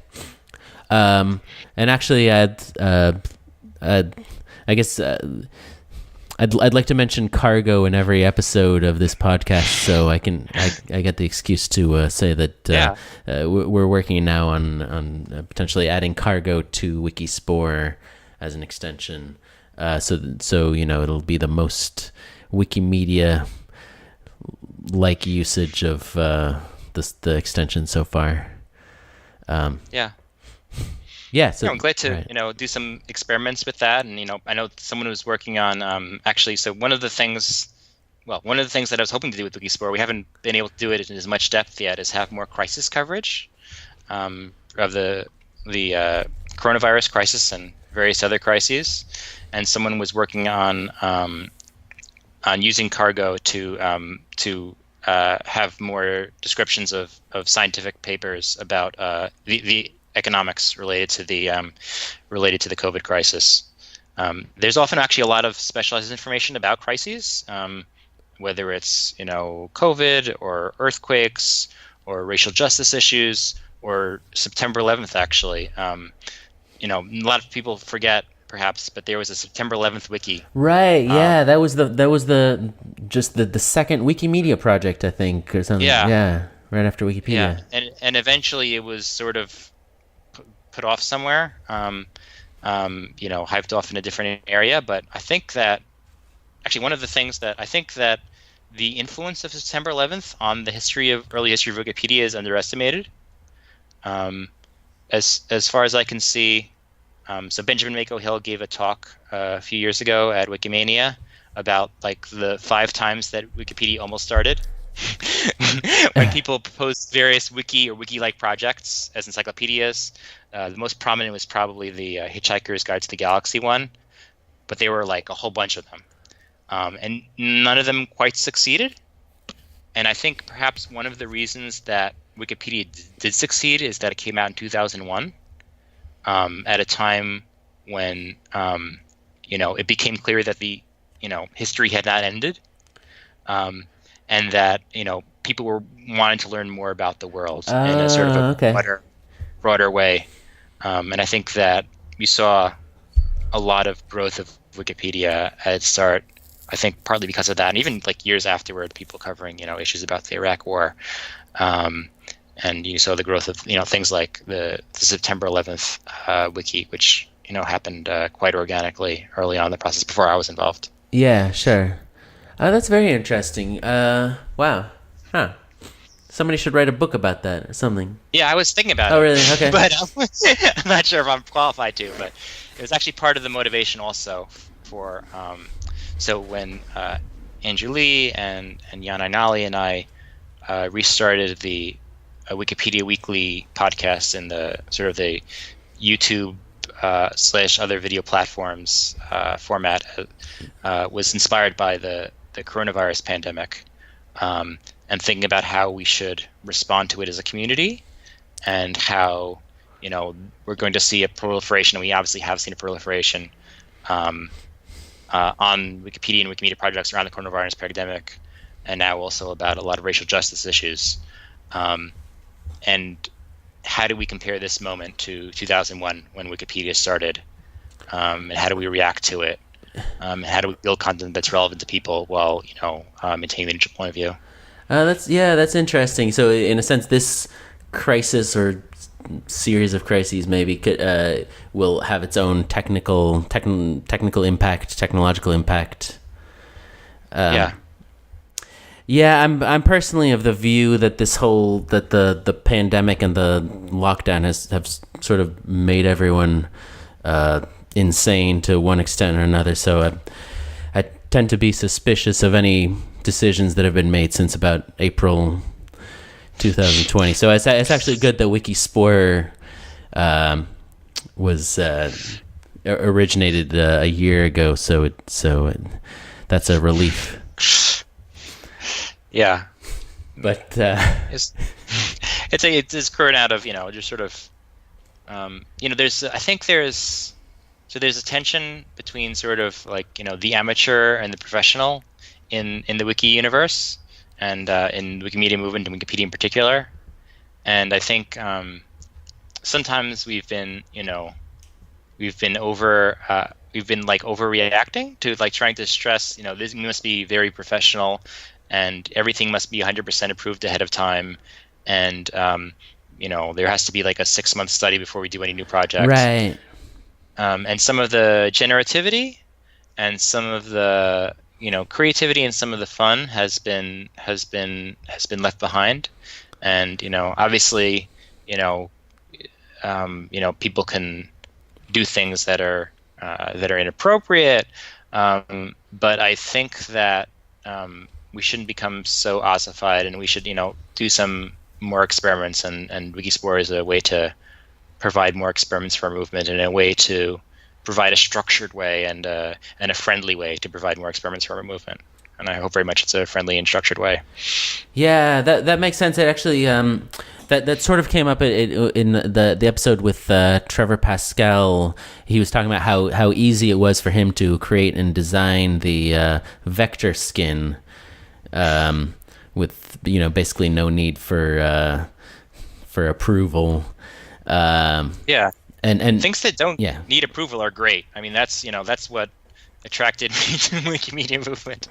And actually, I guess I'd like to mention cargo in every episode of this podcast, so I get the excuse to say that we're working now on potentially adding cargo to Wikispore as an extension. So it'll be the most Wikimedia like usage of the extension so far. Yeah, so I'm glad to do some experiments with that, and I know someone who's working on actually. So one of the things that I was hoping to do with Wikispore, we haven't been able to do it in as much depth yet, is have more crisis coverage of the coronavirus crisis and various other crises, and someone was working on using cargo to have more descriptions of scientific papers about the economics related to the COVID crisis. There's often actually a lot of specialized information about crises, whether it's COVID or earthquakes or racial justice issues or September 11th. Actually, a lot of people forget perhaps, but there was a September 11th wiki. Right. Yeah, that was the second Wikimedia project, I think, or something. Yeah. Yeah. Right after Wikipedia. Yeah, and eventually it was sort of put off somewhere. Hyped off in a different area. But I think that actually one of the things that I think that the influence of September 11th on the early history of Wikipedia is underestimated. As far as I can see, so Benjamin Mako Hill gave a talk a few years ago at Wikimania about like the 5 times that Wikipedia almost started. When people proposed various wiki or wiki-like projects as encyclopedias, the most prominent was probably the Hitchhiker's Guide to the Galaxy one, but there were like a whole bunch of them, and none of them quite succeeded. And I think perhaps one of the reasons that Wikipedia did succeed is that it came out in 2001, at a time when it became clear that the history had not ended. And that people were wanting to learn more about the world in a sort of a broader way, and I think that we saw a lot of growth of Wikipedia at its start. I think partly because of that, and even like years afterward, people covering issues about the Iraq War, and you saw the growth of things like the September 11th wiki, which happened quite organically early on in the process before I was involved. Yeah, sure. That's very interesting. Wow. Huh. Somebody should write a book about that or something. Yeah, I was thinking about it. Oh, really? Okay. But I'm not sure if I'm qualified to, but it was actually part of the motivation also for, so when Andrew Lee and Jan Ainali and I restarted the Wikipedia Weekly podcast in the sort of the YouTube / other video platforms format, was inspired by the coronavirus pandemic, and thinking about how we should respond to it as a community, and how we're going to see a proliferation, and we obviously have seen a proliferation on Wikipedia and Wikimedia projects around the coronavirus pandemic, and now also about a lot of racial justice issues, and how do we compare this moment to 2001 when Wikipedia started, and how do we react to it? How do we build content that's relevant to people while maintaining the neutral point of view? That's interesting. So in a sense, this crisis or series of crises maybe will have its own technical impact, technological impact. Yeah, I'm personally of the view that the pandemic and the lockdown have sort of made everyone insane to one extent or another. So I tend to be suspicious of any decisions that have been made since about April 2020. So it's actually good that Wikispore was originated a year ago. So that's a relief. Yeah, but it's current out of just sort of there's a tension between sort of like the amateur and the professional in the wiki universe, and in the Wikimedia movement and Wikipedia in particular. And I think sometimes we've been overreacting to like trying to stress this must be very professional, and everything must be 100% approved ahead of time, and there has to be like a 6-month study before we do any new project. Right. And some of the generativity and some of the creativity and some of the fun has been left behind. And obviously people can do things that are inappropriate, but I think that we shouldn't become so ossified, and we should do some more experiments, and Wikispore is a way to provide more experiments for our movement, and a way to provide a structured way and a friendly way to provide more experiments for our movement. And I hope very much it's a friendly and structured way. Yeah, that makes sense. It actually that sort of came up in the episode with Trevor Pascal. He was talking about how easy it was for him to create and design the vector skin, with basically no need for approval. Yeah. And things that don't need approval are great. I mean, that's what attracted me to the Wikimedia movement.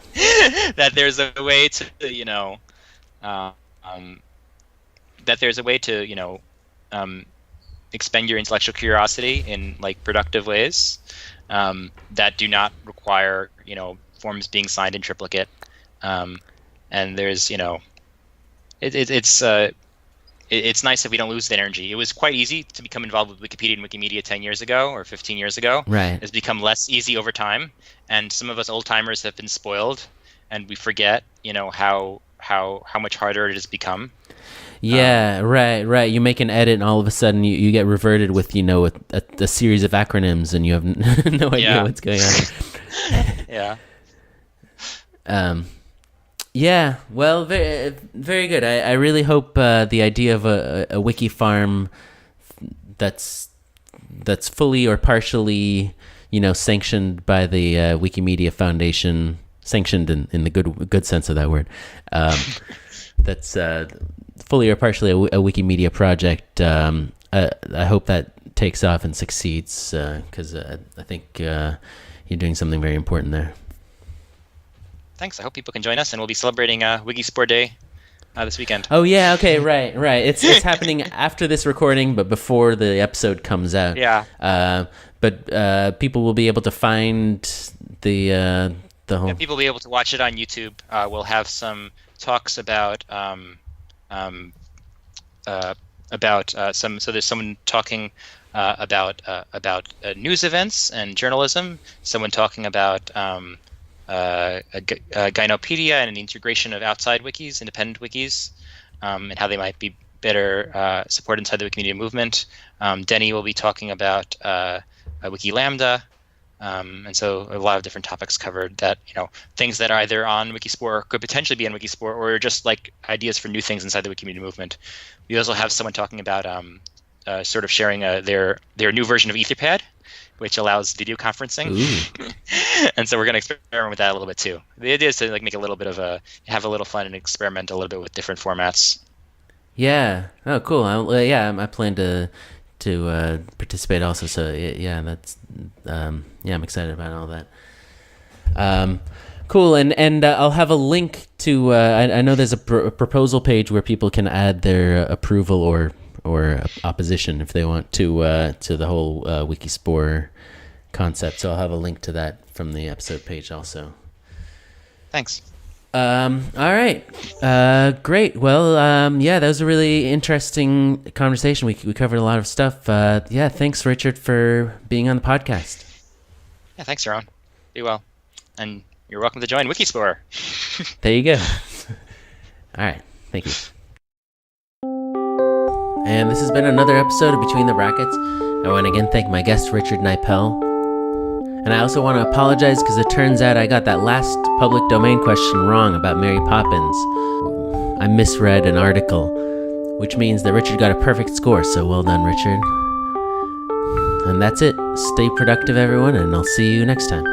That there's a way to expend your intellectual curiosity in like productive ways that do not require forms being signed in triplicate. And there's it's nice that we don't lose that energy. It was quite easy to become involved with Wikipedia and Wikimedia 10 years ago or 15 years ago. Right. It's become less easy over time, and some of us old timers have been spoiled, and we forget, how much harder it has become. Yeah, right. You make an edit, and all of a sudden you get reverted with a series of acronyms, and you have no idea what's going on. Yeah. Yeah, well, very, very good. I really hope the idea of a wiki farm that's fully or partially, sanctioned by the Wikimedia Foundation, sanctioned in the good sense of that word, that's fully or partially a Wikimedia project. I hope that takes off and succeeds, because I think you're doing something very important there. Thanks. I hope people can join us, and we'll be celebrating Wikispore Day this weekend. Oh yeah, okay, right. It's happening after this recording, but before the episode comes out. Yeah. But people will be able to find the whole. Yeah, people will be able to watch it on YouTube. We'll have some talks about some. So there's someone talking about news events and journalism. Someone talking about Gynopedia and the integration of outside wikis, independent wikis, and how they might be better supported inside the Wikimedia movement. Denny will be talking about Wiki Lambda, and so a lot of different topics covered that, things that are either on Wikispore, could potentially be on Wikispore, or just like ideas for new things inside the Wikimedia movement. We also have someone talking about sort of sharing their new version of Etherpad, which allows video conferencing. And so we're going to experiment with that a little bit too. The idea is to make a little bit of have a little fun and experiment a little bit with different formats. Yeah. Oh, cool. I plan to participate also. So yeah, that's I'm excited about all that. Cool. And I'll have a link to. I know there's a proposal page where people can add their approval or opposition if they want to the whole Wikispore concept. So I'll have a link to that from the episode page also. Thanks. All right. Great. Well, that was a really interesting conversation. We covered a lot of stuff. Thanks, Richard, for being on the podcast. Yeah, thanks, Yaron. Be well. And you're welcome to join Wikispore. There you go. All right. Thank you. And this has been another episode of Between the Brackets. I want to again thank my guest, Richard Knipel. And I also want to apologize because it turns out I got that last public domain question wrong about Mary Poppins. I misread an article, which means that Richard got a perfect score, so well done, Richard. And that's it. Stay productive, everyone, and I'll see you next time.